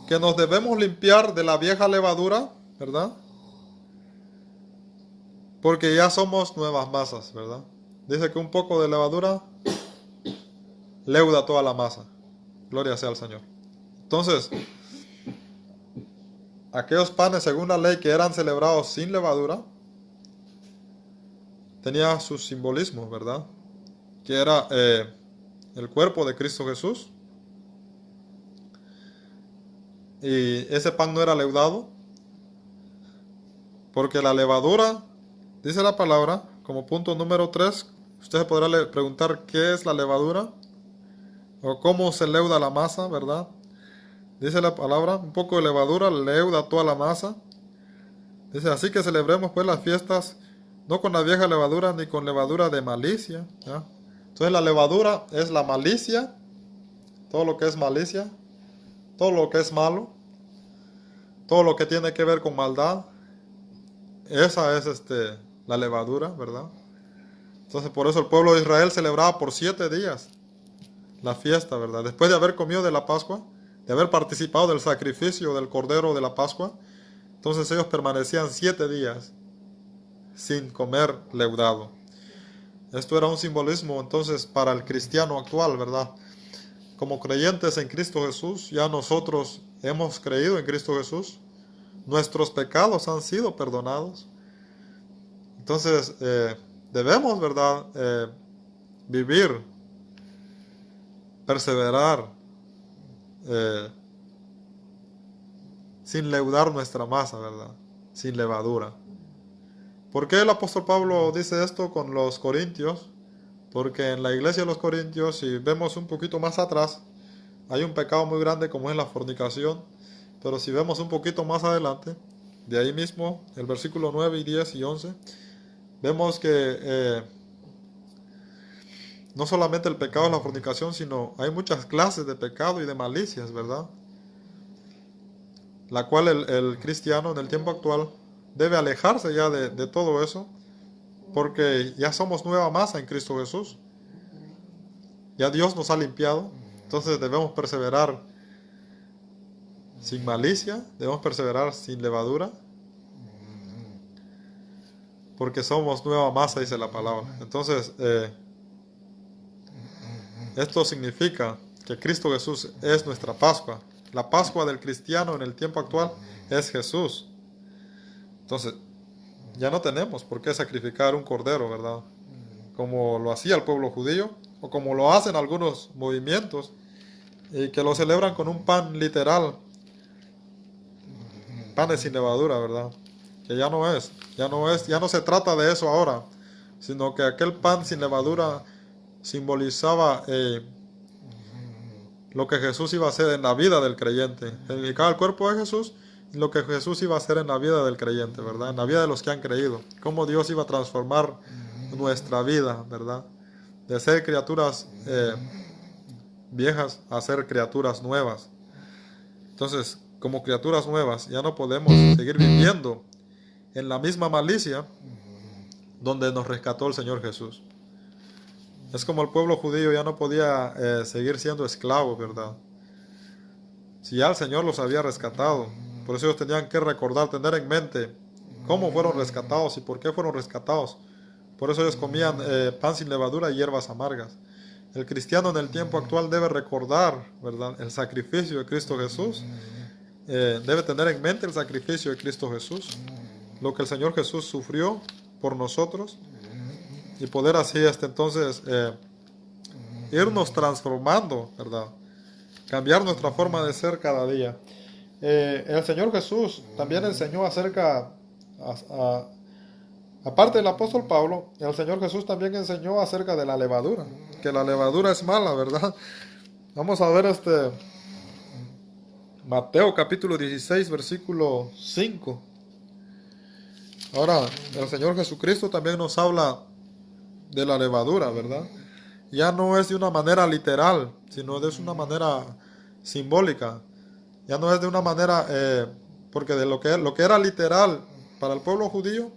que nos debemos limpiar de la vieja levadura, ¿verdad? Porque ya somos nuevas masas, ¿verdad? Dice que un poco de levadura leuda toda la masa. Gloria sea al Señor. Entonces, aquellos panes según la ley que eran celebrados sin levadura, tenía su simbolismo, ¿verdad? Que era el cuerpo de Cristo Jesús. Y ese pan no era leudado, porque la levadura, dice la palabra, como punto número 3, usted se podrá preguntar qué es la levadura o cómo se leuda la masa, ¿verdad? Dice la palabra, un poco de levadura leuda toda la masa. Dice, así que celebremos pues las fiestas no con la vieja levadura ni con levadura de malicia, ¿ya? Entonces la levadura es la malicia, todo lo que es malicia, todo lo que es malo, todo lo que tiene que ver con maldad. Esa es la levadura, ¿verdad? Entonces por eso el pueblo de Israel celebraba por 7 días la fiesta, ¿verdad? Después de haber comido de la Pascua, de haber participado del sacrificio del Cordero de la Pascua, entonces ellos permanecían 7 días sin comer leudado. Esto era un simbolismo entonces para el cristiano actual, ¿verdad? Como creyentes en Cristo Jesús, ya nosotros hemos creído en Cristo Jesús, nuestros pecados han sido perdonados. Entonces debemos, ¿verdad? Vivir, perseverar, sin leudar nuestra masa, ¿verdad? Sin levadura. ¿Por qué el apóstol Pablo dice esto con los corintios? Porque en la iglesia de los corintios, si vemos un poquito más atrás, hay un pecado muy grande como es la fornicación. Pero si vemos un poquito más adelante, de ahí mismo, el versículo 9 y 10 y 11, vemos que no solamente el pecado es la fornicación, sino hay muchas clases de pecado y de malicias, ¿verdad? La cual el cristiano en el tiempo actual debe alejarse ya de todo eso, porque ya somos nueva masa en Cristo Jesús. Ya Dios nos ha limpiado, entonces debemos perseverar sin malicia, debemos perseverar sin levadura, porque somos nueva masa, dice la palabra. Entonces, esto significa que Cristo Jesús es nuestra Pascua. La Pascua del cristiano en el tiempo actual es Jesús. Entonces, ya no tenemos por qué sacrificar un cordero, ¿verdad? Como lo hacía el pueblo judío, o como lo hacen algunos movimientos, y que lo celebran con un pan literal, panes sin levadura, ¿verdad? Que ya no se trata de eso ahora, sino que aquel pan sin levadura simbolizaba lo que Jesús iba a hacer en la vida del creyente. Significaba el cuerpo de Jesús y lo que Jesús iba a hacer en la vida del creyente, ¿verdad? En la vida de los que han creído. Cómo Dios iba a transformar nuestra vida, ¿verdad? De ser criaturas viejas a ser criaturas nuevas. Entonces, como criaturas nuevas, ya no podemos seguir viviendo en la misma malicia donde nos rescató el Señor Jesús. Es como el pueblo judío ya no podía seguir siendo esclavo, ¿verdad? Si ya el Señor los había rescatado, por eso ellos tenían que recordar, tener en mente cómo fueron rescatados y por qué fueron rescatados. Por eso ellos comían pan sin levadura y hierbas amargas. El cristiano en el tiempo actual debe recordar, ¿verdad?, el sacrificio de Cristo Jesús. Debe tener en mente el sacrificio de Cristo Jesús, lo que el Señor Jesús sufrió por nosotros, y poder así entonces irnos transformando, ¿verdad? Cambiar nuestra forma de ser cada día. El Señor Jesús también enseñó acerca, aparte del apóstol Pablo, el Señor Jesús también enseñó acerca de la levadura, que la levadura es mala, ¿verdad? Vamos a ver Mateo capítulo 16, versículo 5. Ahora, el Señor Jesucristo también nos habla de la levadura, ¿verdad? Ya no es de una manera literal, sino de una manera simbólica. Ya no es de una manera, porque de lo que era literal para el pueblo judío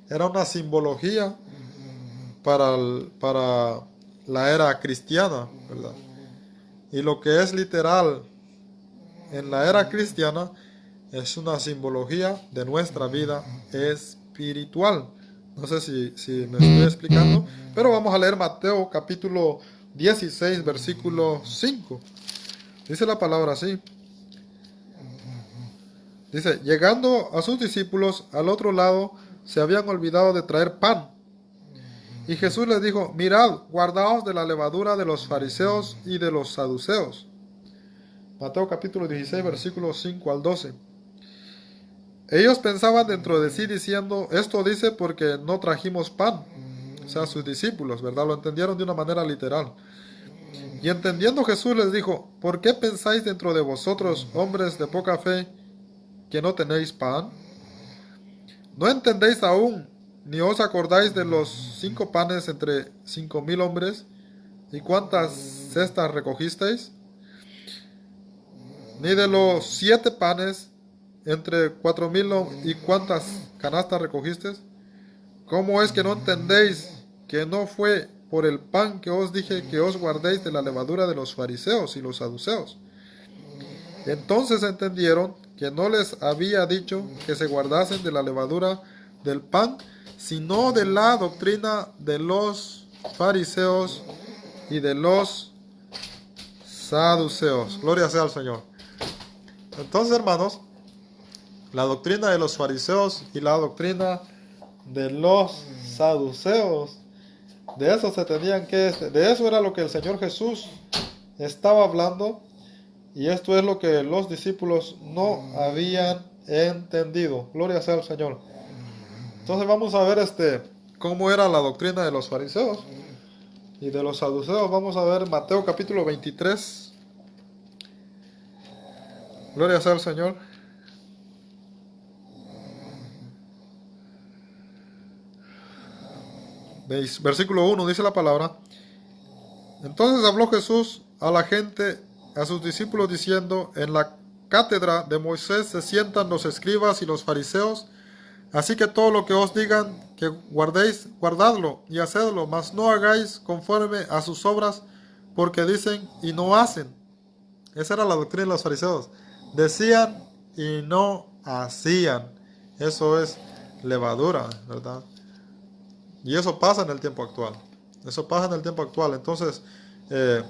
era una simbología para la era cristiana, ¿verdad? Y lo que es literal en la era cristiana es una simbología de nuestra vida espiritual. No sé si me estoy explicando, pero vamos a leer Mateo capítulo 16, versículo 5. Dice la palabra así. Dice, llegando a sus discípulos al otro lado, se habían olvidado de traer pan. Y Jesús les dijo, mirad, guardaos de la levadura de los fariseos y de los saduceos. Mateo capítulo 16, versículos 5 al 12. Ellos pensaban dentro de sí diciendo, esto dice porque no trajimos pan. O sea, sus discípulos, ¿verdad? Lo entendieron de una manera literal. Y entendiendo Jesús les dijo, ¿por qué pensáis dentro de vosotros, hombres de poca fe, que no tenéis pan? ¿No entendéis aún, ni os acordáis de los 5 panes entre 5,000 hombres? ¿Y cuántas cestas recogisteis? Ni de los 7 panes entre 4,000 y cuántas canastas recogisteis. ¿Cómo es que no entendéis que no fue por el pan que os dije que os guardéis de la levadura de los fariseos y los saduceos? Entonces entendieron que no les había dicho que se guardasen de la levadura del pan, sino de la doctrina de los fariseos y de los saduceos. Gloria sea al Señor. Entonces, hermanos, la doctrina de los fariseos y la doctrina de los saduceos, de eso de eso era lo que el Señor Jesús estaba hablando, y esto es lo que los discípulos no habían entendido. Gloria sea al Señor. Entonces vamos a ver cómo era la doctrina de los fariseos y de los saduceos. Vamos a ver Mateo capítulo 23. Gloria sea al Señor. Versículo 1 dice la palabra: entonces habló Jesús a la gente, a sus discípulos, diciendo: en la cátedra de Moisés se sientan los escribas y los fariseos. Así que todo lo que os digan que guardéis, guardadlo y hacedlo, mas no hagáis conforme a sus obras, porque dicen y no hacen. Esa era la doctrina de los fariseos. Decían y no hacían. Eso es levadura, ¿verdad? Y eso pasa en el tiempo actual. Eso pasa en el tiempo actual. Entonces, de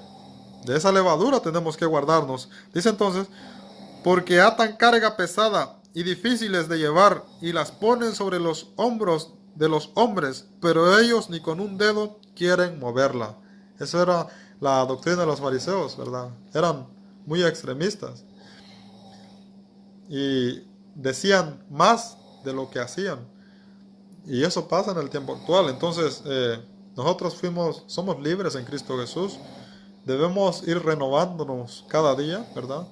esa levadura tenemos que guardarnos. Dice entonces: porque atan carga pesada y difíciles de llevar, y las ponen sobre los hombros de los hombres, pero ellos ni con un dedo quieren moverla. Eso era la doctrina de los fariseos, ¿verdad? Eran muy extremistas y decían más de lo que hacían. Y eso pasa en el tiempo actual. Entonces, nosotros somos libres en Cristo Jesús. Debemos ir renovándonos cada día, ¿verdad?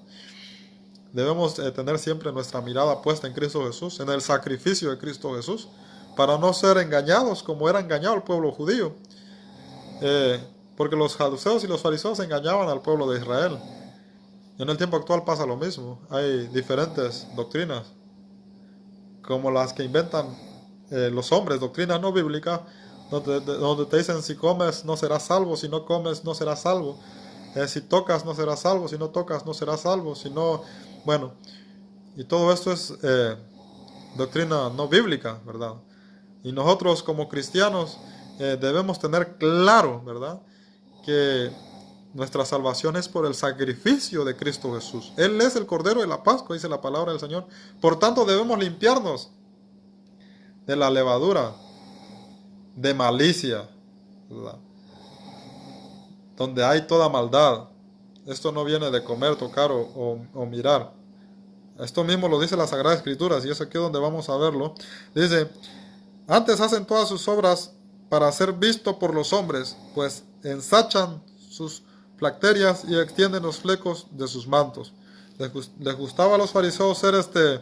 Debemos tener siempre nuestra mirada puesta en Cristo Jesús, en el sacrificio de Cristo Jesús, para no ser engañados como era engañado el pueblo judío. Porque los saduceos y los fariseos engañaban al pueblo de Israel. En el tiempo actual pasa lo mismo. Hay diferentes doctrinas, como las que inventan los hombres, doctrinas no bíblicas, donde te dicen: si comes no serás salvo, si no comes no serás salvo. Si tocas no serás salvo, si no tocas no serás salvo, si no... Bueno, y todo esto es doctrina no bíblica, ¿verdad? Y nosotros como cristianos debemos tener claro, ¿verdad?, que nuestra salvación es por el sacrificio de Cristo Jesús. Él es el Cordero de la Pascua, dice la palabra del Señor. Por tanto, debemos limpiarnos de la levadura, de malicia, ¿verdad?, donde hay toda maldad. Esto no viene de comer, tocar o mirar. Esto mismo lo dice la Sagrada Escritura, y es aquí donde vamos a verlo. Dice: antes hacen todas sus obras para ser visto por los hombres, pues ensachan sus flacterias y extienden los flecos de sus mantos. Les gustaba a los fariseos ser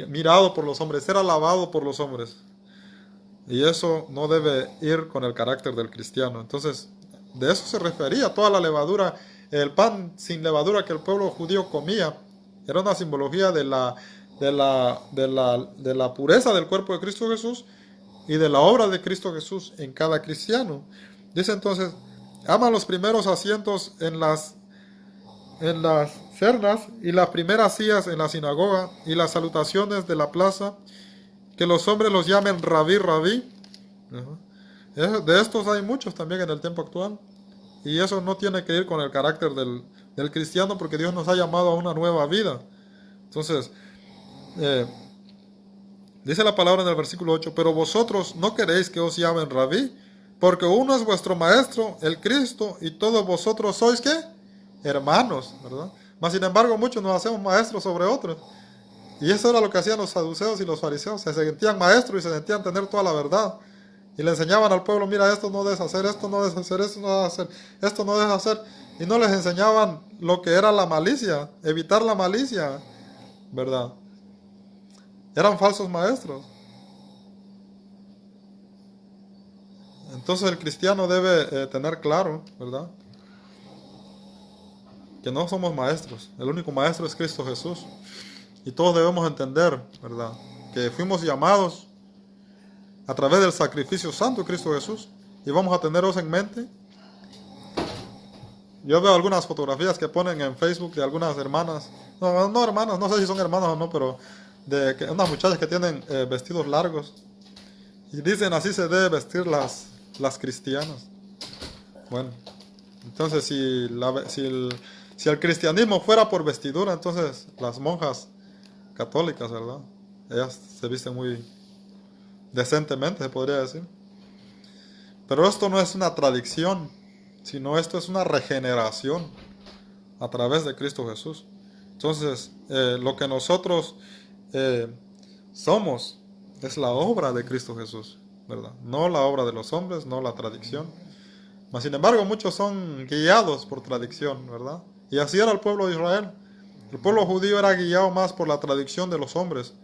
mirado por los hombres, ser alabado por los hombres. Y eso no debe ir con el carácter del cristiano. Entonces, de eso se refería toda la levadura. El pan sin levadura que el pueblo judío comía era una simbología de la pureza del cuerpo de Cristo Jesús y de la obra de Cristo Jesús en cada cristiano. Dice entonces: aman los primeros asientos en las cernas y las primeras sillas en la sinagoga y las salutaciones de la plaza, que los hombres los llamen rabí, rabí. De estos hay muchos también en el tiempo actual. Y eso no tiene que ir con el carácter del cristiano, porque Dios nos ha llamado a una nueva vida. Entonces, dice la palabra en el versículo 8: pero vosotros no queréis que os llamen rabí, porque uno es vuestro maestro, el Cristo, y todos vosotros sois, ¿qué?, hermanos, ¿verdad? Mas sin embargo muchos nos hacemos maestros sobre otros. Y eso era lo que hacían los saduceos y los fariseos. Se sentían maestros y se sentían tener toda la verdad. Y le enseñaban al pueblo: mira, esto no debes hacer, esto no debes hacer, esto no debes hacer, esto no debes hacer. Y no les enseñaban lo que era la malicia, evitar la malicia, ¿verdad? Eran falsos maestros. Entonces el cristiano debe tener claro, ¿verdad?, que no somos maestros. El único maestro es Cristo Jesús. Y todos debemos entender, ¿verdad?, que fuimos llamados a través del sacrificio santo de Cristo Jesús. Y vamos a tener eso en mente. Yo veo algunas fotografías que ponen en Facebook de algunas hermanas. No hermanas, no sé si son hermanas o no, pero de unas muchachas que tienen vestidos largos. Y dicen: así se debe vestir las cristianas. Bueno, entonces si el cristianismo fuera por vestidura, entonces las monjas católicas, ¿verdad?, ellas se visten muy decentemente, se podría decir. Pero esto no es una tradición, sino esto es una regeneración a través de Cristo Jesús. Entonces, lo que nosotros somos es la obra de Cristo Jesús, ¿verdad? No la obra de los hombres, no la tradición. Mas sin embargo, muchos son guiados por tradición, ¿verdad? Y así era el pueblo de Israel. El pueblo judío era guiado más por la tradición de los hombres.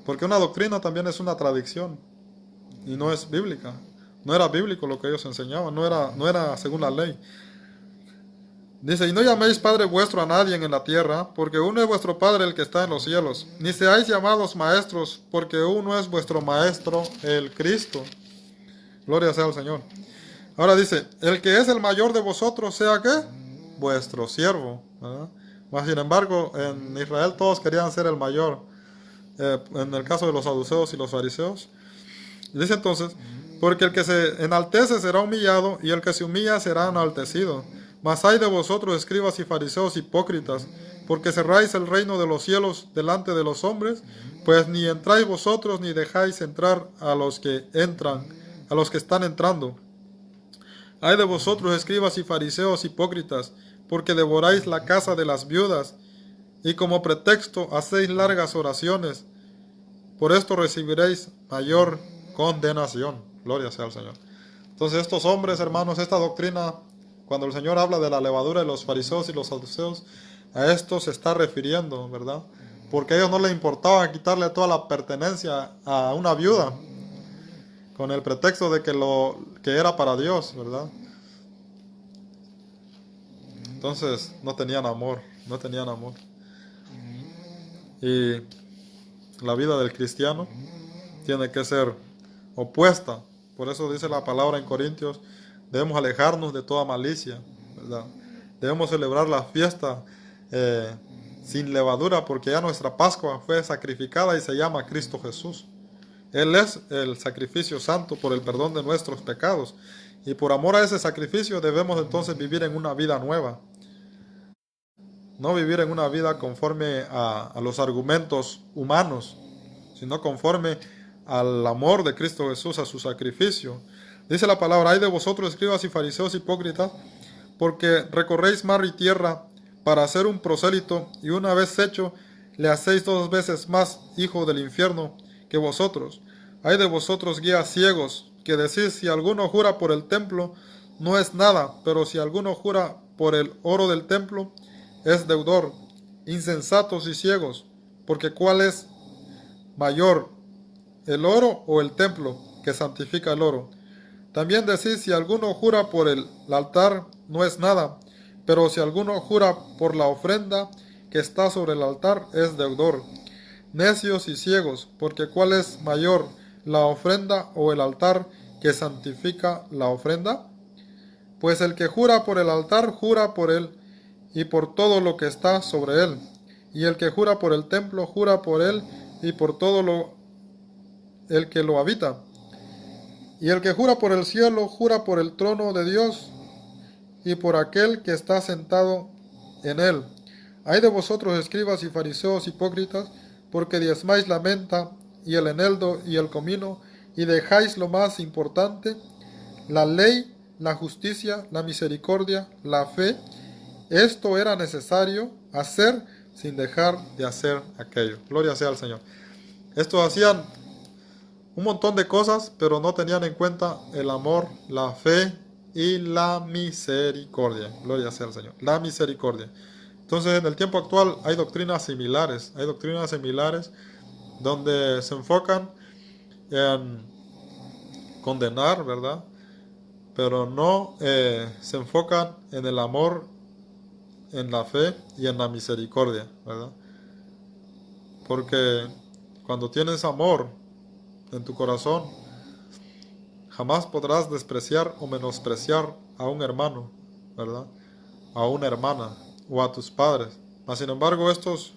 Porque una doctrina también es una tradición. y no es bíblica. No era bíblico lo que ellos enseñaban, no era según la ley. Dice, y no llaméis Padre vuestro a nadie en la tierra, porque uno es vuestro Padre el que está en los cielos. Ni seáis llamados maestros, porque uno es vuestro Maestro, el Cristo. Gloria sea al Señor. Ahora dice, el que es el mayor de vosotros, sea ¿qué? Vuestro siervo. ¿Verdad? Mas sin embargo, en Israel todos querían ser el mayor. En el caso de los saduceos y los fariseos. Dice entonces, porque el que se enaltece será humillado, y el que se humilla será enaltecido. Mas hay de vosotros, escribas y fariseos hipócritas, porque cerráis el reino de los cielos delante de los hombres, pues ni entráis vosotros ni dejáis entrar a los que entran, a los que están entrando. Hay de vosotros, escribas y fariseos hipócritas, porque devoráis la casa de las viudas, y como pretexto hacéis largas oraciones. Por esto recibiréis mayor condenación. Gloria sea al Señor. Entonces estos hombres, hermanos, esta doctrina, cuando el Señor habla de la levadura de los fariseos y los saduceos, a esto se está refiriendo, ¿verdad? Porque a ellos no les importaba quitarle toda la pertenencia a una viuda, con el pretexto de que era para Dios, ¿verdad? Entonces no tenían amor. Y la vida del cristiano tiene que ser opuesta. Por eso dice la palabra en Corintios, debemos alejarnos de toda malicia, ¿verdad? Debemos celebrar la fiesta sin levadura, porque ya nuestra Pascua fue sacrificada y se llama Cristo Jesús. Él es el sacrificio santo por el perdón de nuestros pecados. Y por amor a ese sacrificio debemos entonces vivir en una vida nueva. No vivir en una vida conforme a los argumentos humanos, sino conforme al amor de Cristo Jesús, a su sacrificio. Dice la palabra, hay de vosotros, escribas y fariseos hipócritas, porque recorréis mar y tierra para hacer un prosélito, y una vez hecho, le hacéis 2 veces más hijo del infierno que vosotros. Hay de vosotros, guías ciegos, que decís, si alguno jura por el templo, no es nada, pero si alguno jura por el oro del templo, es deudor. Insensatos y ciegos, porque ¿cuál es mayor, el oro o el templo que santifica el oro? También decís, si alguno jura por el altar, no es nada, pero si alguno jura por la ofrenda que está sobre el altar, es deudor. Necios y ciegos, porque ¿cuál es mayor, la ofrenda o el altar que santifica la ofrenda? Pues el que jura por el altar, jura por él y por todo lo que está sobre él. Y el que jura por el templo, jura por él y por todo el que lo habita. Y el que jura por el cielo, jura por el trono de Dios y por aquel que está sentado en él. Ay de vosotros, escribas y fariseos hipócritas, porque diezmáis la menta y el eneldo y el comino, y dejáis lo más importante, la ley, la justicia, la misericordia, la fe. Esto era necesario hacer sin dejar de hacer aquello. Gloria sea al Señor. Estos hacían un montón de cosas, pero no tenían en cuenta el amor, la fe y la misericordia. Gloria sea al Señor. La misericordia. Entonces, en el tiempo actual hay doctrinas similares. Hay doctrinas similares donde se enfocan en condenar, ¿verdad? Pero no se enfocan en el amor, en la fe y en la misericordia, ¿verdad? Porque cuando tienes amor en tu corazón, jamás podrás despreciar o menospreciar a un hermano, ¿verdad? A una hermana o a tus padres. Mas, sin embargo, estos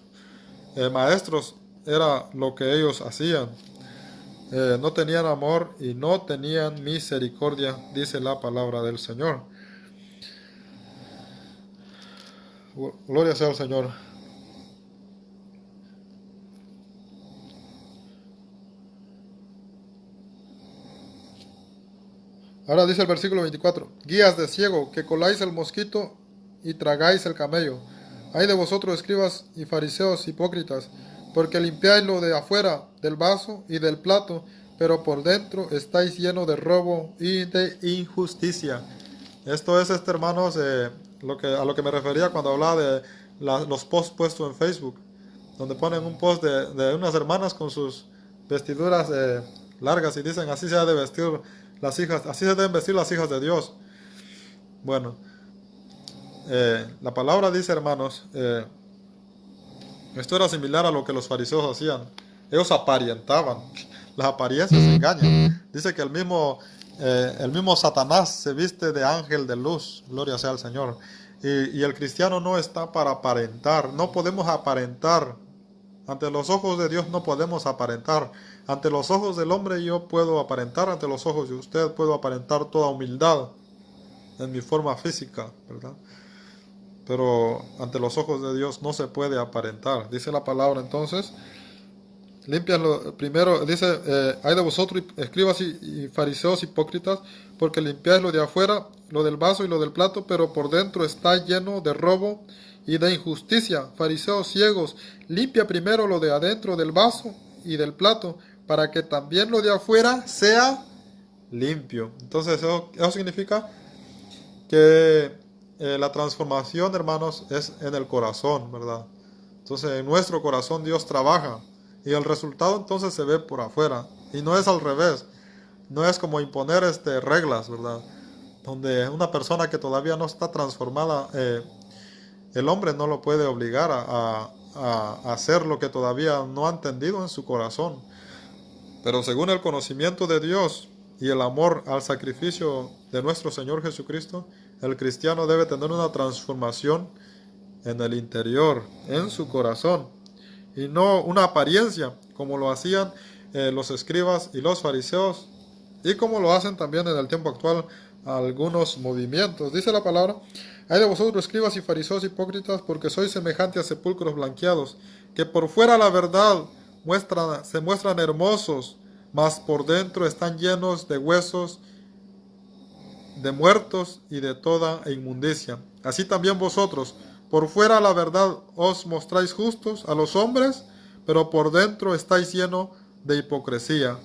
maestros era lo que ellos hacían. No tenían amor y no tenían misericordia, dice la palabra del Señor. Gloria sea al Señor. Ahora dice el versículo 24, guías de ciego, que coláis el mosquito y tragáis el camello. Ay de vosotros, escribas y fariseos hipócritas, porque limpiáis lo de afuera del vaso y del plato, pero por dentro estáis llenos de robo y de injusticia. Esto es, hermanos, a lo que me refería cuando hablaba de los posts puestos en Facebook, donde ponen un post de unas hermanas con sus vestiduras largas y dicen así se ha de vestir las hijas, así se deben vestir las hijas de Dios. Bueno, la palabra dice, hermanos, esto era similar a lo que los fariseos hacían. Ellos aparentaban. Las apariencias engañan. Dice que el mismo Satanás se viste de ángel de luz. Gloria sea al Señor. Y el cristiano no está para aparentar. No podemos aparentar. Ante los ojos de Dios no podemos aparentar. Ante los ojos del hombre yo puedo aparentar. Ante los ojos de usted puedo aparentar toda humildad en mi forma física, ¿verdad? Pero ante los ojos de Dios no se puede aparentar. Dice la palabra entonces, limpianlo primero, dice, hay de vosotros, escribas y fariseos hipócritas, porque limpiáis lo de afuera, lo del vaso y lo del plato, pero por dentro está lleno de robo y de injusticia. Fariseos ciegos, limpia primero lo de adentro del vaso y del plato, para que también lo de afuera sea limpio. Entonces eso significa que la transformación, hermanos, es en el corazón, ¿verdad? Entonces en nuestro corazón Dios trabaja y el resultado entonces se ve por afuera, y no es al revés. No es como imponer reglas, ¿verdad? Donde una persona que todavía no está transformada, el hombre no lo puede obligar a hacer lo que todavía no ha entendido en su corazón. Pero según el conocimiento de Dios y el amor al sacrificio de nuestro Señor Jesucristo, el cristiano debe tener una transformación en el interior, en su corazón, y no una apariencia como lo hacían los escribas y los fariseos, y como lo hacen también en el tiempo actual algunos movimientos. Dice la palabra, hay de vosotros escribas y fariseos hipócritas, porque sois semejantes a sepulcros blanqueados, que por fuera la verdad se muestran hermosos, mas por dentro están llenos de huesos, de muertos y de toda inmundicia. Así también vosotros, por fuera la verdad os mostráis justos a los hombres, pero por dentro estáis llenos de hipocresía.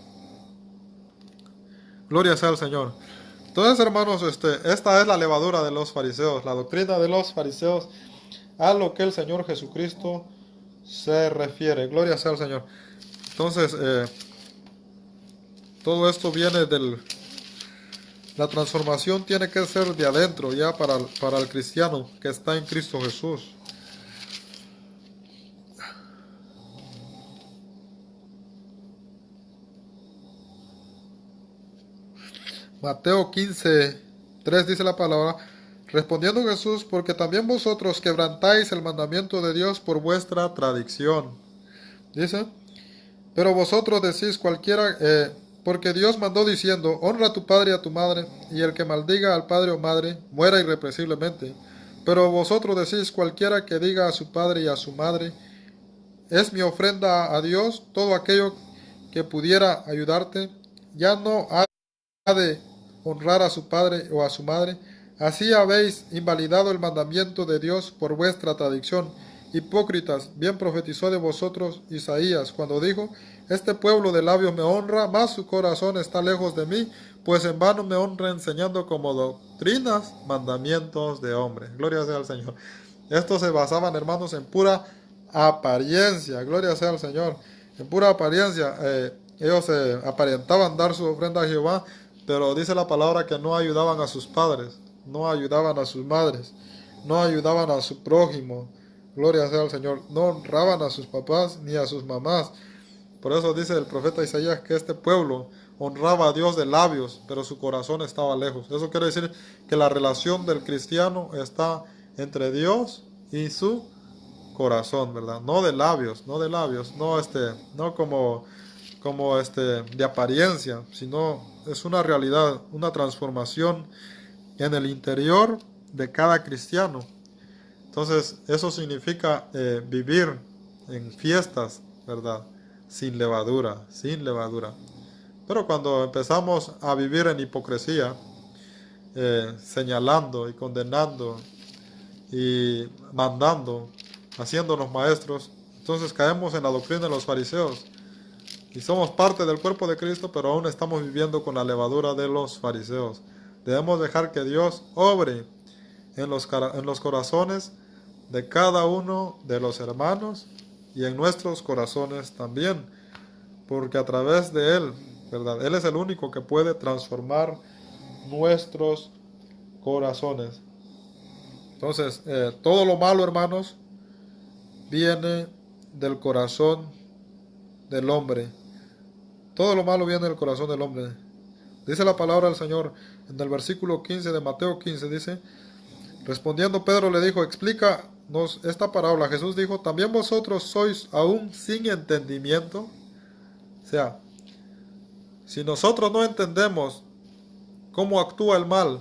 Gloria sea al Señor. Entonces, hermanos, esta es la levadura de los fariseos, la doctrina de los fariseos a lo que el Señor Jesucristo se refiere. Gloria sea al Señor. Entonces, todo esto viene la transformación tiene que ser de adentro, ya para el cristiano que está en Cristo Jesús. Mateo 15:3 dice la palabra, respondiendo Jesús, porque también vosotros quebrantáis el mandamiento de Dios por vuestra tradición. Dice, pero vosotros decís cualquiera, porque Dios mandó diciendo, honra a tu padre y a tu madre, y el que maldiga al padre o madre, muera irrepresiblemente. Pero vosotros decís cualquiera que diga a su padre y a su madre, es mi ofrenda a Dios, todo aquello que pudiera ayudarte, ya no ha de honrar a su padre o a su madre. Así habéis invalidado el mandamiento de Dios por vuestra tradición. Hipócritas, bien profetizó de vosotros Isaías cuando dijo, este pueblo de labios me honra, mas su corazón está lejos de mí, pues en vano me honra enseñando como doctrinas mandamientos de hombres. Gloria sea al Señor. Estos se basaban, hermanos, en pura apariencia. Gloria sea al Señor. En pura apariencia. Ellos aparentaban dar su ofrenda a Jehová, pero dice la palabra que no ayudaban a sus padres, no ayudaban a sus madres, no ayudaban a su prójimo. Gloria sea al Señor. No honraban a sus papás ni a sus mamás. Por eso dice el profeta Isaías que este pueblo honraba a Dios de labios, pero su corazón estaba lejos. Eso quiere decir que la relación del cristiano está entre Dios y su corazón, ¿verdad? No de labios, no no como de apariencia, sino es una realidad, una transformación en el interior de cada cristiano. Entonces, eso significa vivir en fiestas, ¿verdad? Sin levadura, sin levadura. Pero cuando empezamos a vivir en hipocresía, señalando y condenando y mandando, haciéndonos maestros, entonces caemos en la doctrina de los fariseos. Y somos parte del cuerpo de Cristo, pero aún estamos viviendo con la levadura de los fariseos. Debemos dejar que Dios obre en los corazones de cada uno de los hermanos y en nuestros corazones también, porque a través de Él ¿verdad? Él es el único que puede transformar nuestros corazones. Entonces, todo lo malo, hermanos, viene del corazón del hombre. Todo lo malo viene del corazón del hombre. Dice la palabra del Señor en el versículo 15 de Mateo 15, dice: respondiendo Pedro le dijo, explícanos esta parábola. Jesús dijo, ¿también vosotros sois aún sin entendimiento? O sea, si nosotros no entendemos cómo actúa el mal,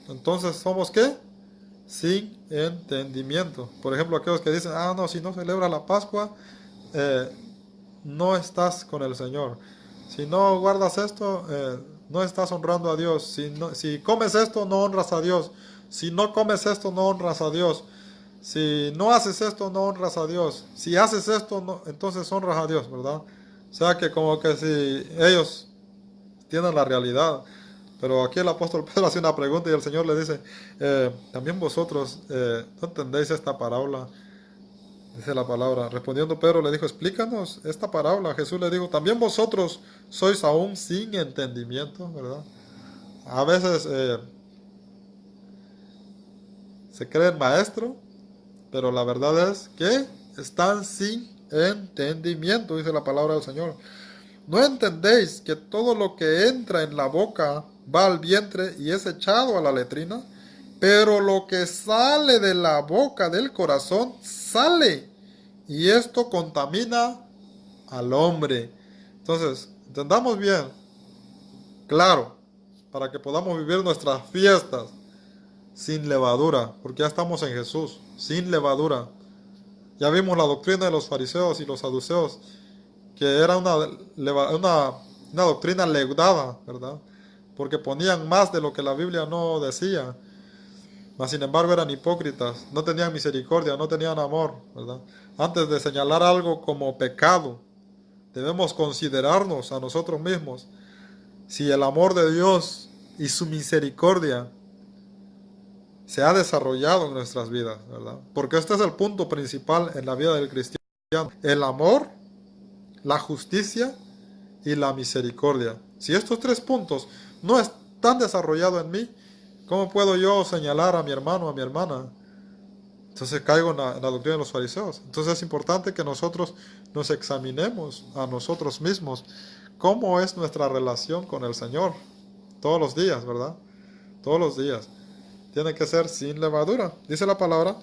entonces somos ¿qué? Sin entendimiento. Por ejemplo, aquellos que dicen, no, si no celebras la Pascua, no estás con el Señor. Si no guardas esto, no estás honrando a Dios. Si comes esto, no honras a Dios. Si no comes esto, no honras a Dios. Si no haces esto, no honras a Dios. Si haces esto, no, entonces honras a Dios, ¿verdad? O sea que como que si ellos tienen la realidad. Pero aquí el apóstol Pedro hace una pregunta y el Señor le dice, también vosotros no entendéis esta parábola. Dice la palabra, respondiendo Pedro le dijo, explícanos esta parábola. Jesús le dijo, también vosotros sois aún sin entendimiento, ¿verdad? A veces se creen maestro, pero la verdad es que están sin entendimiento, dice la palabra del Señor. ¿No entendéis que todo lo que entra en la boca va al vientre y es echado a la letrina? Pero lo que sale de la boca del corazón sale, y esto contamina al hombre. Entonces, entendamos bien, claro, para que podamos vivir nuestras fiestas sin levadura, porque ya estamos en Jesús, sin levadura. Ya vimos la doctrina de los fariseos y los saduceos, que era una doctrina leudada, ¿verdad? Porque ponían más de lo que la Biblia no decía. Mas sin embargo eran hipócritas, no tenían misericordia, no tenían amor, ¿verdad? Antes de señalar algo como pecado, debemos considerarnos a nosotros mismos si el amor de Dios y su misericordia se ha desarrollado en nuestras vidas, ¿verdad? Porque este es el punto principal en la vida del cristiano: el amor, la justicia y la misericordia. Si estos tres puntos no están desarrollados en mí, ¿cómo puedo yo señalar a mi hermano, a mi hermana? Entonces caigo en la doctrina de los fariseos. Entonces es importante que nosotros nos examinemos a nosotros mismos cómo es nuestra relación con el Señor. Todos los días, ¿verdad? Todos los días. Tiene que ser sin levadura. Dice la palabra,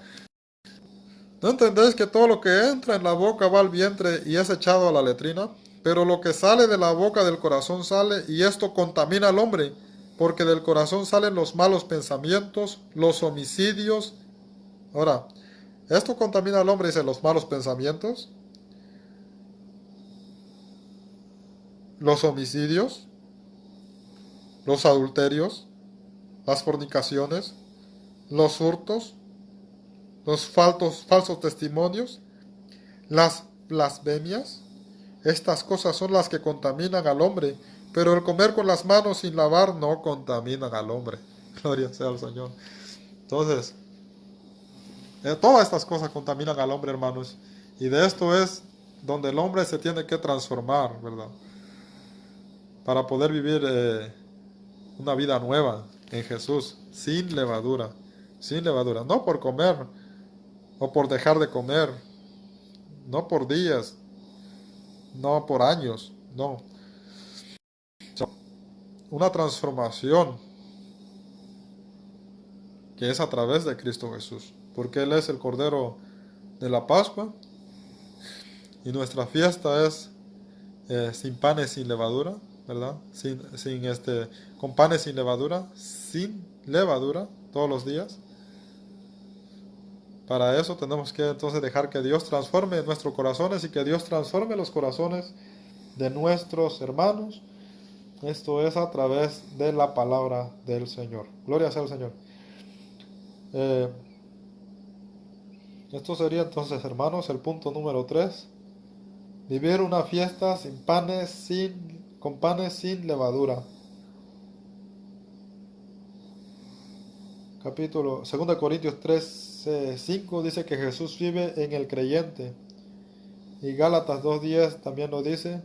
¿no entendéis que todo lo que entra en la boca va al vientre y es echado a la letrina? Pero lo que sale de la boca del corazón sale, y esto contamina al hombre, porque del corazón salen los malos pensamientos, los homicidios. Ahora, esto contamina al hombre, dice, los malos pensamientos, los homicidios, los adulterios, las fornicaciones, los hurtos, los falsos testimonios, las blasfemias. Estas cosas son las que contaminan al hombre, pero el comer con las manos sin lavar no contaminan al hombre. Gloria sea al Señor. Entonces, todas estas cosas contaminan al hombre, hermanos. Y de esto es donde el hombre se tiene que transformar, ¿verdad? Para poder vivir una vida nueva en Jesús, sin levadura. Sin levadura. No por comer o por dejar de comer. No por días. No por años. No. Una transformación que es a través de Cristo Jesús, porque Él es el Cordero de la Pascua, y nuestra fiesta es sin panes sin levadura, ¿verdad? Con panes sin levadura todos los días. Para eso tenemos que entonces dejar que Dios transforme nuestros corazones y que Dios transforme los corazones de nuestros hermanos. Esto es a través de la palabra del Señor. Gloria sea al Señor. Esto sería entonces, hermanos, el punto número 3. Vivir una fiesta con panes sin levadura. Capítulo 2 Corintios 3:5 dice que Jesús vive en el creyente. Y Gálatas 2:10 también nos dice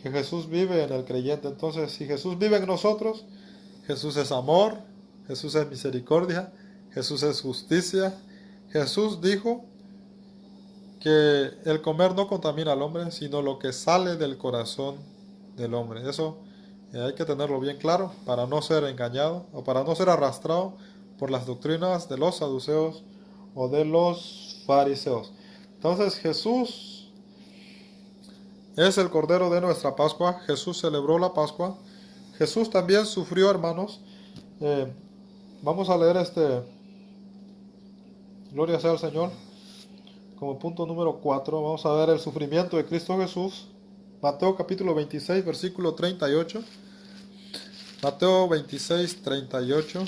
que Jesús vive en el creyente. Entonces, si Jesús vive en nosotros, Jesús es amor, Jesús es misericordia, Jesús es justicia. Jesús dijo que el comer no contamina al hombre, sino lo que sale del corazón del hombre. Eso hay que tenerlo bien claro para no ser engañado o para no ser arrastrado por las doctrinas de los saduceos o de los fariseos. Entonces Jesús es el Cordero de nuestra Pascua. Jesús celebró la Pascua. Jesús también sufrió, hermanos. Vamos a leer Gloria sea al Señor. Como punto número 4, vamos a ver el sufrimiento de Cristo Jesús. Mateo capítulo 26, versículo 38. Mateo 26, 38.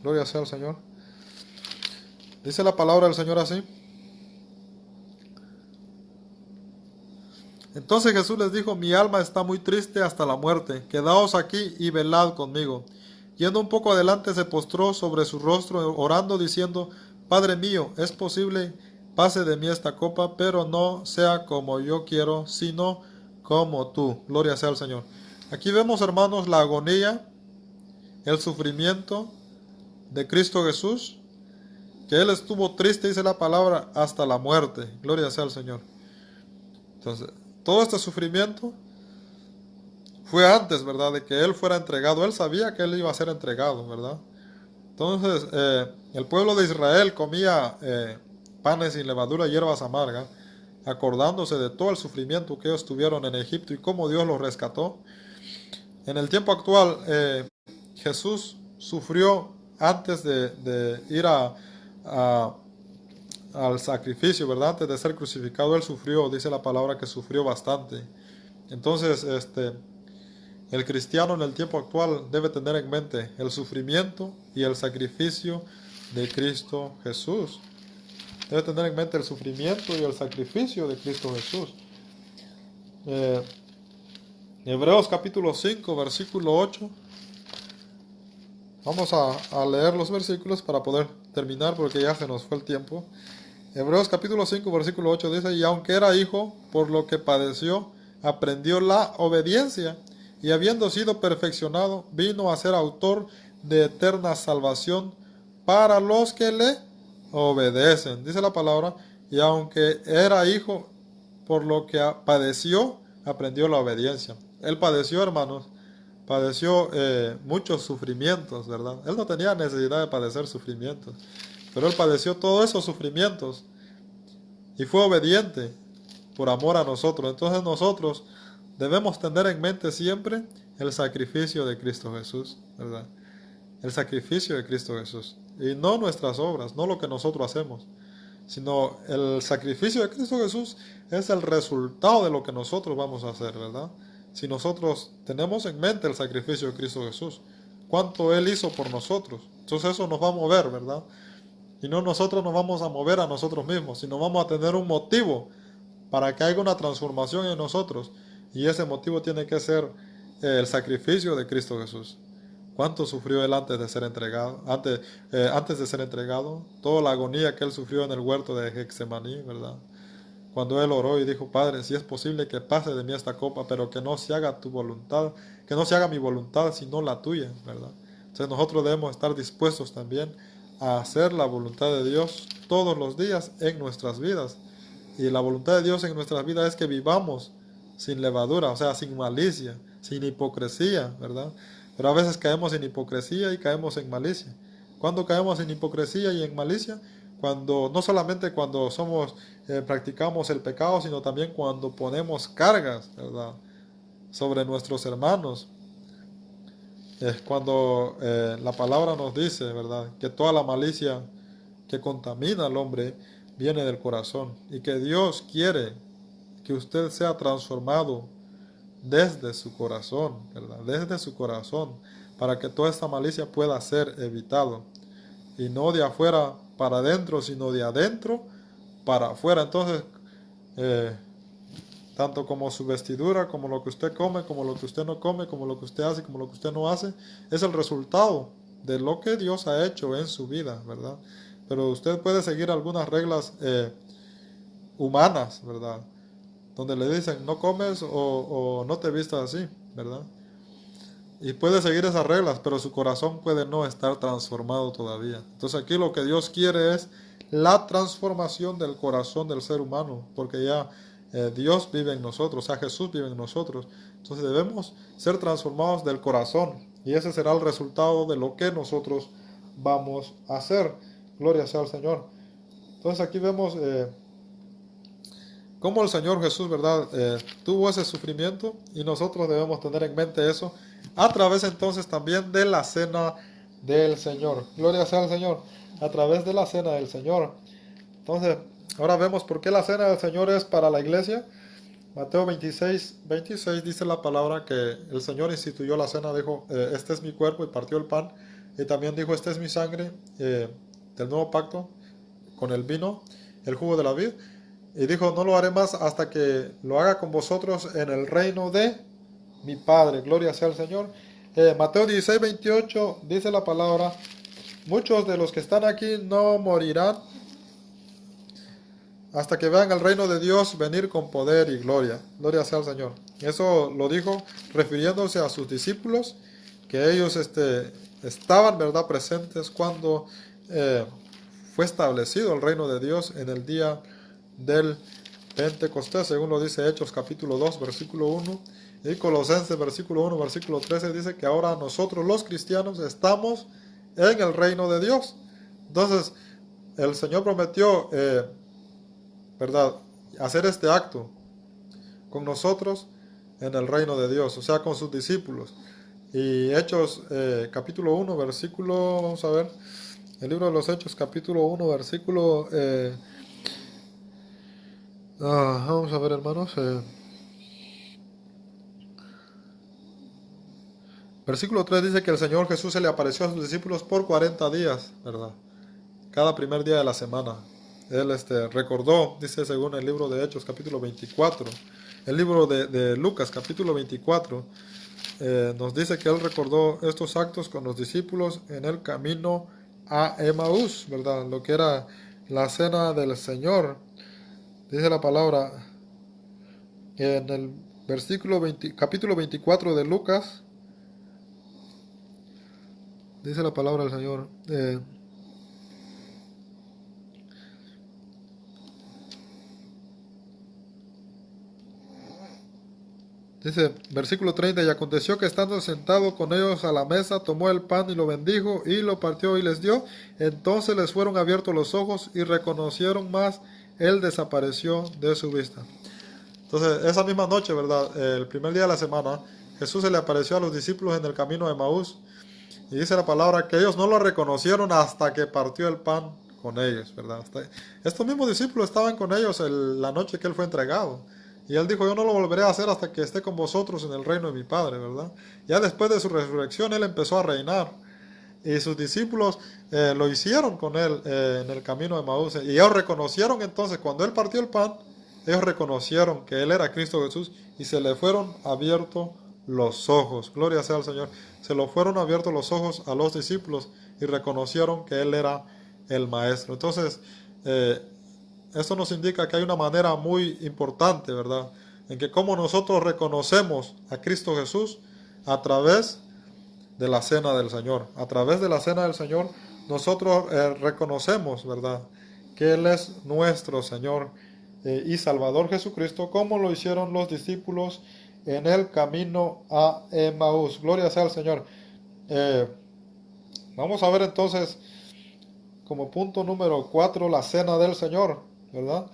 Gloria sea al Señor. Dice la palabra del Señor así. Entonces Jesús les dijo: mi alma está muy triste hasta la muerte. Quedaos aquí y velad conmigo. Yendo un poco adelante, se postró sobre su rostro, orando, diciendo: Padre mío, es posible pase de mí esta copa, pero no sea como yo quiero, sino como tú. Gloria sea al Señor. Aquí vemos, hermanos, la agonía, el sufrimiento de Cristo Jesús, que Él estuvo triste, dice la palabra, hasta la muerte. Gloria sea al Señor. Entonces, todo este sufrimiento fue antes, ¿verdad?, de que Él fuera entregado. Él sabía que Él iba a ser entregado, ¿verdad? Entonces, el pueblo de Israel comía panes sin levadura y hierbas amargas, acordándose de todo el sufrimiento que ellos tuvieron en Egipto y cómo Dios los rescató. En el tiempo actual, Jesús sufrió antes de ir al sacrificio, ¿verdad? Antes de ser crucificado, Él sufrió, dice la palabra que sufrió bastante. Entonces, el cristiano en el tiempo actual debe tener en mente el sufrimiento y el sacrificio de Cristo Jesús. Debe tener en mente el sufrimiento y el sacrificio de Cristo Jesús. Hebreos capítulo 5, versículo 8. Vamos a leer los versículos para poder terminar porque ya se nos fue el tiempo. Hebreos capítulo 5, versículo 8 dice: y aunque era hijo, por lo que padeció, aprendió la obediencia, y habiendo sido perfeccionado, vino a ser autor de eterna salvación para los que le obedecen. Dice la palabra: y aunque era hijo, por lo que padeció, aprendió la obediencia. Él padeció, hermanos, padeció muchos sufrimientos, ¿verdad? Él no tenía necesidad de padecer sufrimientos, pero Él padeció todos esos sufrimientos y fue obediente por amor a nosotros. Entonces nosotros debemos tener en mente siempre el sacrificio de Cristo Jesús, ¿verdad? El sacrificio de Cristo Jesús. Y no nuestras obras, no lo que nosotros hacemos, sino el sacrificio de Cristo Jesús es el resultado de lo que nosotros vamos a hacer, ¿verdad? Si nosotros tenemos en mente el sacrificio de Cristo Jesús, cuánto Él hizo por nosotros, entonces eso nos va a mover, ¿verdad? Y no nosotros nos vamos a mover a nosotros mismos, sino vamos a tener un motivo para que haya una transformación en nosotros. Y ese motivo tiene que ser el sacrificio de Cristo Jesús. ¿Cuánto sufrió Él antes de ser entregado? Antes de ser entregado, toda la agonía que Él sufrió en el huerto de Getsemaní, ¿verdad? Cuando Él oró y dijo: Padre, si es posible que pase de mí esta copa, pero que no se haga tu voluntad, que no se haga mi voluntad, sino la tuya, ¿verdad? Entonces nosotros debemos estar dispuestos también a hacer la voluntad de Dios todos los días en nuestras vidas. Y la voluntad de Dios en nuestras vidas es que vivamos sin levadura, o sea, sin malicia, sin hipocresía, ¿verdad? Pero a veces caemos en hipocresía y caemos en malicia. ¿Cuándo caemos en hipocresía y en malicia? Cuando, no solamente cuando practicamos el pecado, sino también cuando ponemos cargas, ¿verdad?, sobre nuestros hermanos. Es cuando la palabra nos dice, ¿verdad?, que toda la malicia que contamina al hombre viene del corazón, y que Dios quiere que usted sea transformado desde su corazón, ¿verdad?, desde su corazón, para que toda esta malicia pueda ser evitado, y no de afuera para adentro, sino de adentro para afuera. Entonces, tanto como su vestidura, como lo que usted come, como lo que usted no come, como lo que usted hace, como lo que usted no hace, es el resultado de lo que Dios ha hecho en su vida, ¿verdad? Pero usted puede seguir algunas reglas humanas, ¿verdad?, donde le dicen no comes o no te vistas así, ¿verdad? Y puede seguir esas reglas, pero su corazón puede no estar transformado todavía. Entonces aquí lo que Dios quiere es la transformación del corazón del ser humano, porque ya Dios vive en nosotros, o sea, Jesús vive en nosotros. Entonces debemos ser transformados del corazón, y ese será el resultado de lo que nosotros vamos a hacer. Gloria sea al Señor. Entonces aquí vemos cómo el Señor Jesús, ¿verdad? Tuvo ese sufrimiento, y nosotros debemos tener en mente eso a través entonces también de la cena del Señor. Gloria sea al Señor. A través de la cena del Señor. Entonces, ahora vemos por qué la cena del Señor es para la iglesia. Mateo 26 dice la palabra que el Señor instituyó la cena, dijo, este es mi cuerpo, y partió el pan. Y también dijo, este es mi sangre del nuevo pacto, con el vino, el jugo de la vid. Y dijo, no lo haré más hasta que lo haga con vosotros en el reino de mi Padre. Gloria sea al Señor. Mateo 16:28 dice la palabra, muchos de los que están aquí no morirán hasta que vean el reino de Dios venir con poder y gloria. Gloria sea al Señor. Eso lo dijo refiriéndose a sus discípulos, que ellos estaban, ¿verdad?, presentes cuando fue establecido el reino de Dios en el día del Pentecostés, según lo dice Hechos capítulo 2, versículo 1, y Colosenses versículo 1, versículo 13, dice que ahora nosotros los cristianos estamos en el reino de Dios. Entonces, el Señor prometió, ¿verdad?, hacer este acto con nosotros en el reino de Dios, o sea, con sus discípulos. Y Hechos capítulo 1, versículo, vamos a ver, el libro de los Hechos capítulo 1, versículo, vamos a ver, hermanos, versículo 3 dice que el Señor Jesús se le apareció a sus discípulos por 40 días, ¿verdad? Cada primer día de la semana. Él recordó, dice según el libro de Hechos capítulo 24, el libro de Lucas capítulo 24, nos dice que él recordó estos actos con los discípulos en el camino a Emaús, ¿verdad? Lo que era la cena del Señor. Dice la palabra en el capítulo 24 de Lucas, dice la palabra del Señor, dice, versículo 30, y aconteció que estando sentado con ellos a la mesa, tomó el pan y lo bendijo, y lo partió y les dio. Entonces les fueron abiertos los ojos y reconocieron más, él desapareció de su vista. Entonces, esa misma noche, ¿verdad?, el primer día de la semana, Jesús se le apareció a los discípulos en el camino de Emaús, y dice la palabra que ellos no lo reconocieron hasta que partió el pan con ellos, ¿verdad? Estos mismos discípulos estaban con ellos la noche que él fue entregado. Y él dijo, yo no lo volveré a hacer hasta que esté con vosotros en el reino de mi Padre, ¿verdad? Ya después de su resurrección, él empezó a reinar. Y sus discípulos lo hicieron con él en el camino de Emaús. Y ellos reconocieron entonces, cuando él partió el pan, ellos reconocieron que él era Cristo Jesús y se le fueron abiertos los ojos. Gloria sea al Señor. Se lo fueron abiertos los ojos a los discípulos y reconocieron que él era el Maestro. Entonces, esto nos indica que hay una manera muy importante, ¿verdad?, en que como nosotros reconocemos a Cristo Jesús a través de la cena del Señor. A través de la cena del Señor nosotros reconocemos, ¿verdad?, que Él es nuestro Señor y Salvador Jesucristo, como lo hicieron los discípulos en el camino a Emaús. Gloria sea al Señor. Vamos a ver entonces como punto número 4 la cena del Señor, ¿verdad?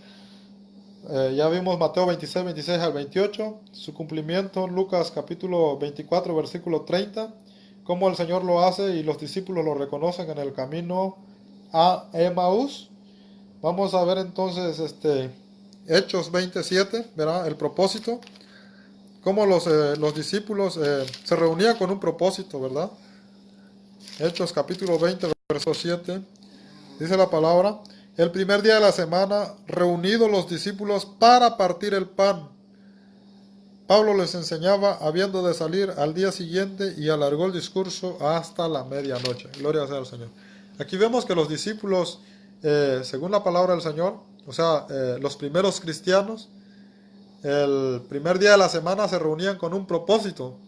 Ya vimos Mateo 26 al 28, su cumplimiento, Lucas capítulo 24, versículo 30, cómo el Señor lo hace y los discípulos lo reconocen en el camino a Emaús. Vamos a ver entonces Hechos 27, ¿verdad?, el propósito, cómo los discípulos se reunían con un propósito, ¿verdad? Hechos capítulo 20, verso 7, dice la palabra, el primer día de la semana, reunidos los discípulos para partir el pan, Pablo les enseñaba habiendo de salir al día siguiente y alargó el discurso hasta la medianoche. Gloria sea al Señor. Aquí vemos que los discípulos, según la palabra del Señor, o sea, los primeros cristianos, el primer día de la semana se reunían con un propósito.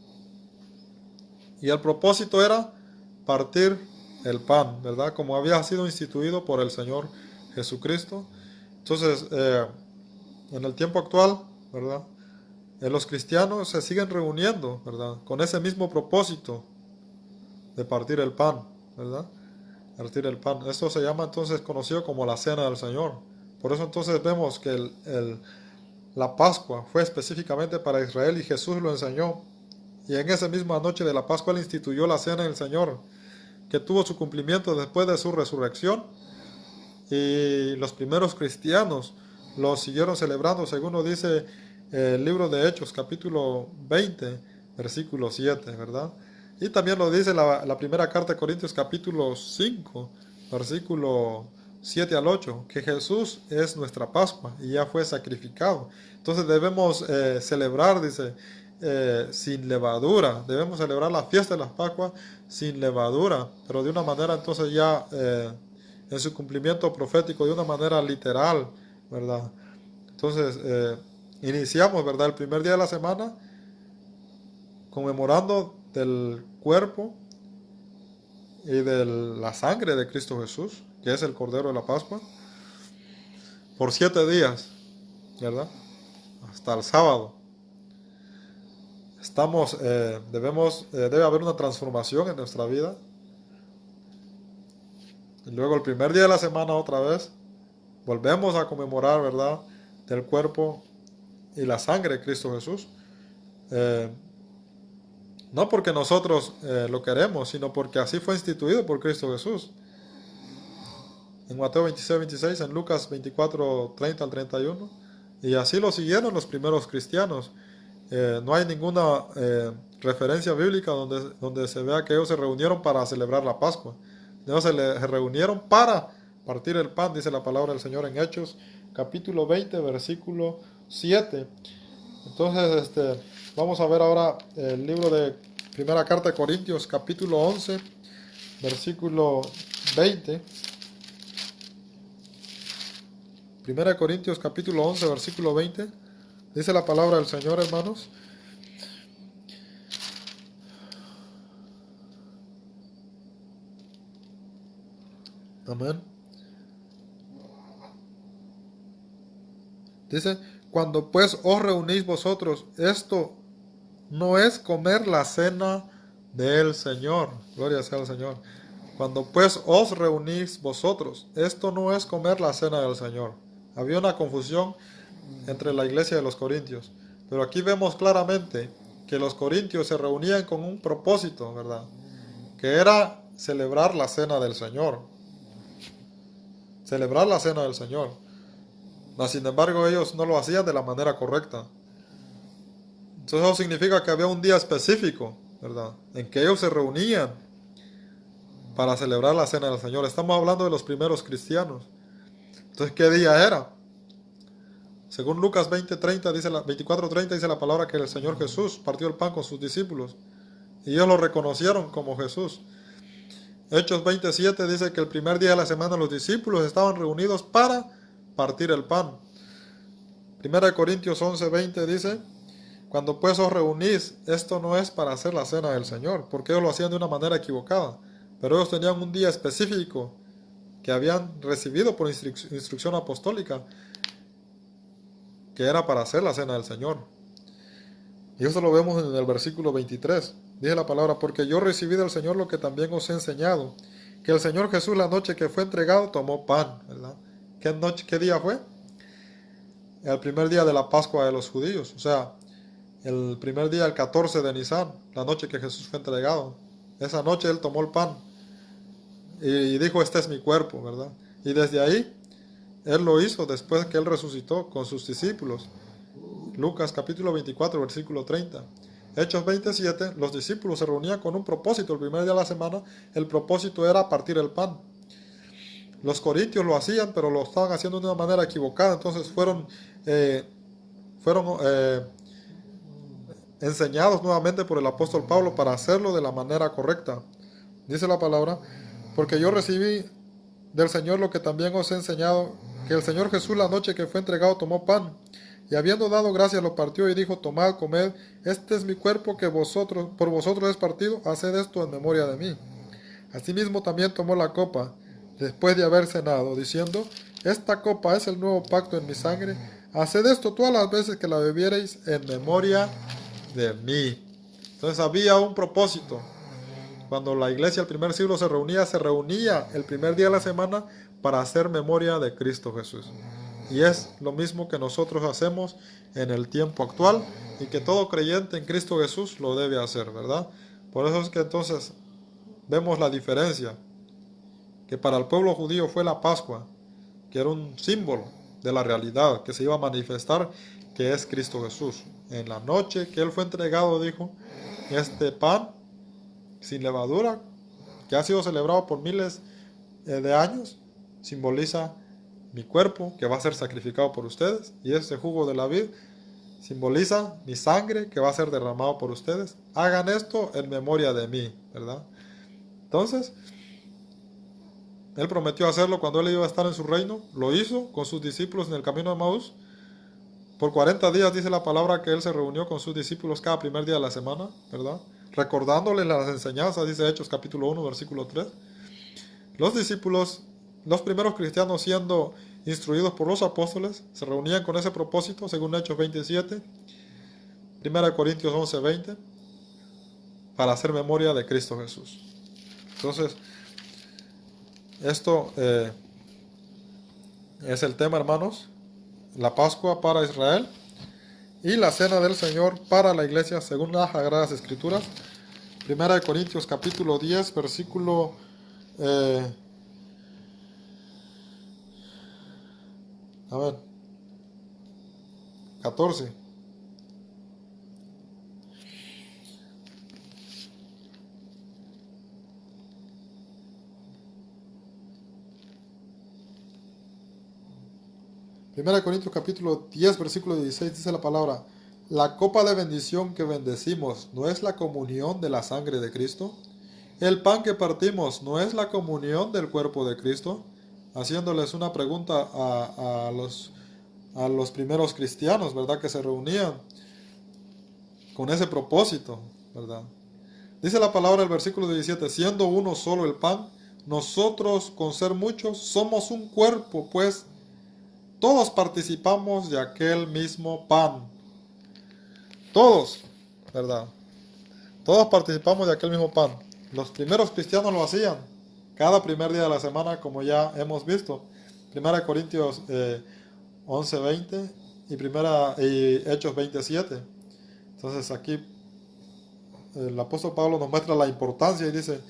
Y el propósito era partir el pan, ¿verdad? Como había sido instituido por el Señor Jesucristo. Entonces, en el tiempo actual, ¿verdad? Los cristianos se siguen reuniendo, ¿verdad? Con ese mismo propósito de partir el pan, ¿verdad? Partir el pan. Esto se llama entonces conocido como la Cena del Señor. Por eso entonces vemos que la Pascua fue específicamente para Israel y Jesús lo enseñó. Y en esa misma noche de la Pascua él instituyó la Cena del Señor, que tuvo su cumplimiento después de su resurrección. Y los primeros cristianos lo siguieron celebrando, según lo dice el libro de Hechos, capítulo 20, versículo 7, ¿verdad? Y también lo dice la primera carta de Corintios, capítulo 5, versículo 7 al 8, que Jesús es nuestra Pascua y ya fue sacrificado. Entonces debemos celebrar, dice, sin levadura. Debemos celebrar la fiesta de las Pascuas sin levadura, pero de una manera entonces ya en su cumplimiento profético, de una manera literal, ¿verdad? Entonces iniciamos, ¿verdad? El primer día de la semana conmemorando del cuerpo y de la sangre de Cristo Jesús, que es el Cordero de la Pascua, por 7 días, ¿verdad? Hasta el sábado. Debe haber una transformación en nuestra vida. Y luego el primer día de la semana otra vez volvemos a conmemorar, ¿verdad? Del cuerpo y la sangre de Cristo Jesús. No porque nosotros lo queremos, sino porque así fue instituido por Cristo Jesús. En Mateo 26, en Lucas 24, 30 al 31. Y así lo siguieron los primeros cristianos. No hay ninguna referencia bíblica donde se vea que ellos se reunieron para celebrar la Pascua. Ellos se reunieron para partir el pan, dice la palabra del Señor en Hechos, capítulo 20, versículo 7. Entonces, vamos a ver ahora el libro de Primera Carta de Corintios, capítulo 11, versículo 20. Primera Corintios, capítulo 11, versículo 20. Dice la palabra del Señor, hermanos. Amén. Dice, cuando pues os reunís vosotros, esto no es comer la cena del Señor. Gloria sea al Señor. Cuando pues os reunís vosotros, esto no es comer la cena del Señor. Había una confusión entre la iglesia de los corintios. Pero aquí vemos claramente que los corintios se reunían con un propósito, ¿verdad? Que era celebrar la cena del Señor. Celebrar la cena del Señor. Mas, sin embargo, ellos no lo hacían de la manera correcta. Entonces eso significa que había un día específico, ¿verdad? En que ellos se reunían para celebrar la cena del Señor. Estamos hablando de los primeros cristianos. Entonces, ¿qué día era? Según Lucas 24:30 dice la palabra que el Señor Jesús partió el pan con sus discípulos. Y ellos lo reconocieron como Jesús. Hechos 27 dice que el primer día de la semana los discípulos estaban reunidos para partir el pan. Primera de Corintios 11:20 dice, cuando pues os reunís, esto no es para hacer la cena del Señor, porque ellos lo hacían de una manera equivocada. Pero ellos tenían un día específico que habían recibido por instrucción apostólica, que era para hacer la cena del Señor. Y eso lo vemos en el versículo 23. Dice la palabra, porque yo recibí del Señor lo que también os he enseñado, que el Señor Jesús la noche que fue entregado tomó pan, ¿verdad? ¿Qué día fue? El primer día de la Pascua de los judíos, o sea, el primer día, el 14 de Nisan, la noche que Jesús fue entregado. Esa noche él tomó el pan y dijo, este es mi cuerpo, ¿verdad? Y desde ahí, él lo hizo después que él resucitó con sus discípulos. Lucas capítulo 24, versículo 30. Hechos 27, los discípulos se reunían con un propósito. El primer día de la semana, el propósito era partir el pan. Los corintios lo hacían, pero lo estaban haciendo de una manera equivocada. Entonces fueron enseñados nuevamente por el apóstol Pablo para hacerlo de la manera correcta. Dice la palabra, porque yo recibí del Señor lo que también os he enseñado, que el Señor Jesús la noche que fue entregado tomó pan, Y habiendo dado gracias, lo partió y dijo: tomad, comed, este es mi cuerpo que por vosotros es partido, haced esto en memoria de mí. Asimismo también tomó la copa, después de haber cenado, diciendo: esta copa es el nuevo pacto en mi sangre, haced esto todas las veces que la bebiereis en memoria de mí. Entonces había un propósito. Cuando la iglesia del primer siglo se reunía el primer día de la semana para hacer memoria de Cristo Jesús. Y es lo mismo que nosotros hacemos en el tiempo actual y que todo creyente en Cristo Jesús lo debe hacer, ¿verdad? Por eso es que entonces vemos la diferencia, que para el pueblo judío fue la Pascua, que era un símbolo de la realidad que se iba a manifestar, que es Cristo Jesús. En la noche que Él fue entregado, dijo: este pan sin levadura, que ha sido celebrado por miles de años, simboliza mi cuerpo, que va a ser sacrificado por ustedes, y este jugo de la vid simboliza mi sangre, que va a ser derramado por ustedes. Hagan esto en memoria de mí, ¿verdad? Entonces, Él prometió hacerlo cuando Él iba a estar en su reino. Lo hizo con sus discípulos en el camino de Maús. Por 40 días dice la palabra que Él se reunió con sus discípulos cada primer día de la semana, ¿verdad? Recordándoles las enseñanzas, dice Hechos capítulo 1, versículo 3. Los discípulos, los primeros cristianos siendo instruidos por los apóstoles, se reunían con ese propósito, según Hechos 27, 1 Corintios 11, 20, para hacer memoria de Cristo Jesús. Entonces, esto es el tema, hermanos. La Pascua para Israel y la Cena del Señor para la iglesia, según las Sagradas Escrituras. 1 Corintios capítulo 10, versículo 14. Primera de Corintios capítulo 10, versículo 16 dice la palabra: la copa de bendición que bendecimos, ¿no es la comunión de la sangre de Cristo? El pan que partimos, ¿no es la comunión del cuerpo de Cristo? Haciéndoles una pregunta a los primeros cristianos, ¿verdad? Que se reunían con ese propósito, ¿verdad? Dice la palabra del versículo 17: siendo uno solo el pan, nosotros con ser muchos somos un cuerpo, pues todos participamos de aquel mismo pan. Todos, ¿verdad? Todos participamos de aquel mismo pan. Los primeros cristianos lo hacían cada primer día de la semana, como ya hemos visto. 1 Corintios 11, 20 y Hechos 27. Entonces aquí el apóstol Pablo nos muestra la importancia y dice: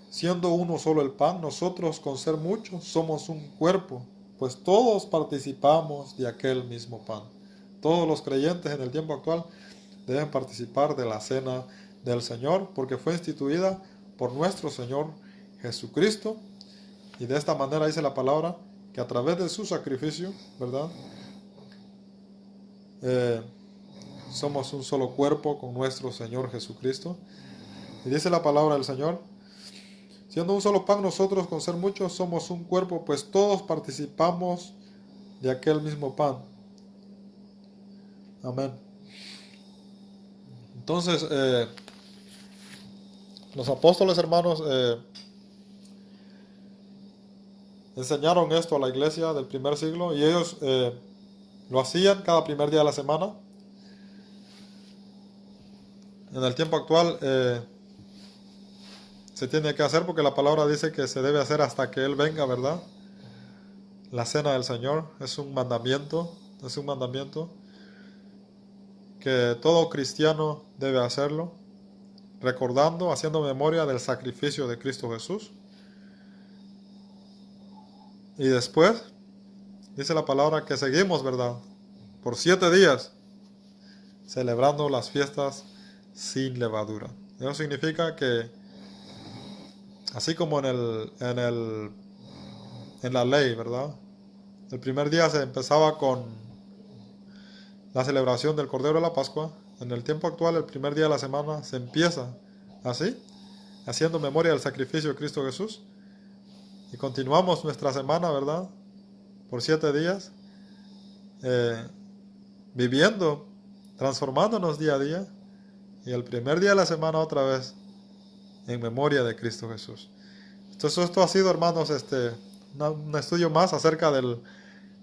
siendo uno solo el pan, nosotros con ser muchos somos un cuerpo, pues todos participamos de aquel mismo pan. Todos los creyentes en el tiempo actual deben participar de la cena del Señor, porque fue instituida por nuestro Señor Jesucristo. Y de esta manera dice la palabra que a través de su sacrificio, ¿verdad? Somos un solo cuerpo con nuestro Señor Jesucristo. Y dice la palabra del Señor: siendo un solo pan, nosotros con ser muchos somos un cuerpo, pues todos participamos de aquel mismo pan. Amén. Entonces, los apóstoles, hermanos, enseñaron esto a la iglesia del primer siglo, y ellos lo hacían cada primer día de la semana. En el tiempo actual se tiene que hacer porque la palabra dice que se debe hacer hasta que Él venga, ¿verdad? La cena del Señor es un mandamiento que todo cristiano debe hacerlo, recordando, haciendo memoria del sacrificio de Cristo Jesús. Y después, dice la palabra que seguimos, ¿verdad? Por 7 días, celebrando las fiestas sin levadura. Eso significa que, así como en la ley, ¿verdad? El primer día se empezaba con la celebración del Cordero de la Pascua. En el tiempo actual, el primer día de la semana se empieza así, haciendo memoria del sacrificio de Cristo Jesús. Y continuamos nuestra semana, ¿verdad? Por 7 días, viviendo, transformándonos día a día, y el primer día de la semana otra vez en memoria de Cristo Jesús. Entonces esto ha sido, hermanos, un estudio más acerca del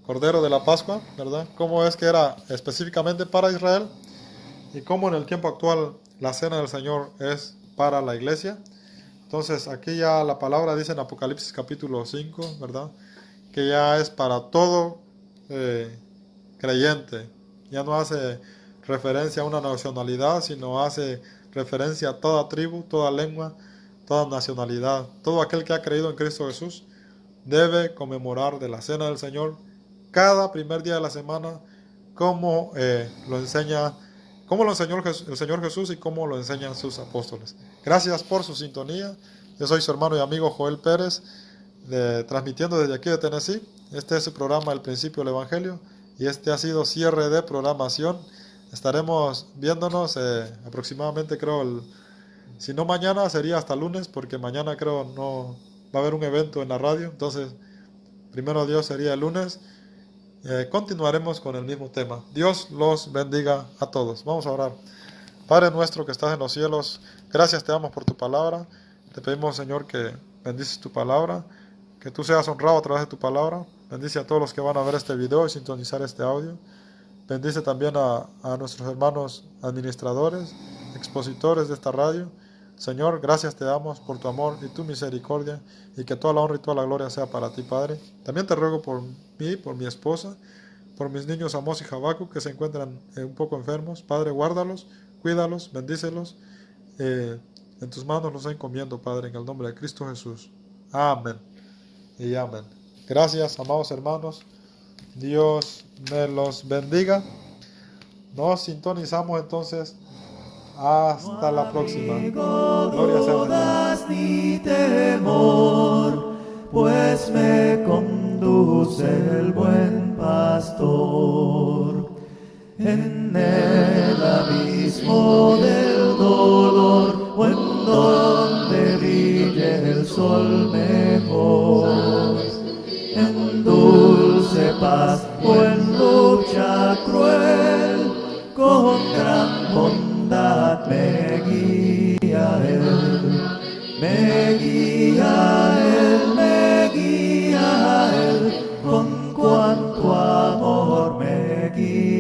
Cordero de la Pascua, ¿verdad? Cómo es que era específicamente para Israel y cómo en el tiempo actual la cena del Señor es para la iglesia. Entonces aquí ya la palabra dice en Apocalipsis capítulo 5, ¿verdad? Que ya es para todo creyente. Ya no hace referencia a una nacionalidad, sino hace referencia a toda tribu, toda lengua, toda nacionalidad. Todo aquel que ha creído en Cristo Jesús debe conmemorar de la cena del Señor cada primer día de la semana, como lo enseñó el Señor Jesús y como lo enseñan sus apóstoles. Gracias por su sintonía. Yo soy su hermano y amigo Joel Pérez, transmitiendo desde aquí de Tennessee. Este es su programa El Principio del Evangelio y este ha sido cierre de programación. Estaremos viéndonos aproximadamente, creo, si no mañana, sería hasta lunes, porque mañana creo no va a haber un evento en la radio. Entonces, primero Dios sería el lunes. Continuaremos con el mismo tema. Dios los bendiga a todos. Vamos a orar. Padre nuestro que estás en los cielos, gracias te damos por tu palabra. Te pedimos, Señor, que bendices tu palabra, que tú seas honrado a través de tu palabra. Bendice a todos los que van a ver este video y sintonizar este audio. Bendice también a nuestros hermanos administradores, expositores de esta radio. Señor, gracias te damos por tu amor y tu misericordia, y que toda la honra y toda la gloria sea para ti, Padre. También te ruego por mí, por mi esposa, por mis niños Amos y Habacuc, que se encuentran un poco enfermos. Padre, guárdalos, cuídalos, bendícelos. En tus manos los encomiendo, Padre, en el nombre de Cristo Jesús. Amén y amén. Gracias, amados hermanos. Dios me los bendiga. Nos sintonizamos entonces. Hasta la próxima. Gloria sea al Señor. Ni temor, pues me conduce el buen pastor. En el abismo del dolor, o en donde brille el sol mejor, en dulce paz o en lucha cruel, con gran bondad me guía Él, me guía Él, me guía Él, con cuanto amor me guía.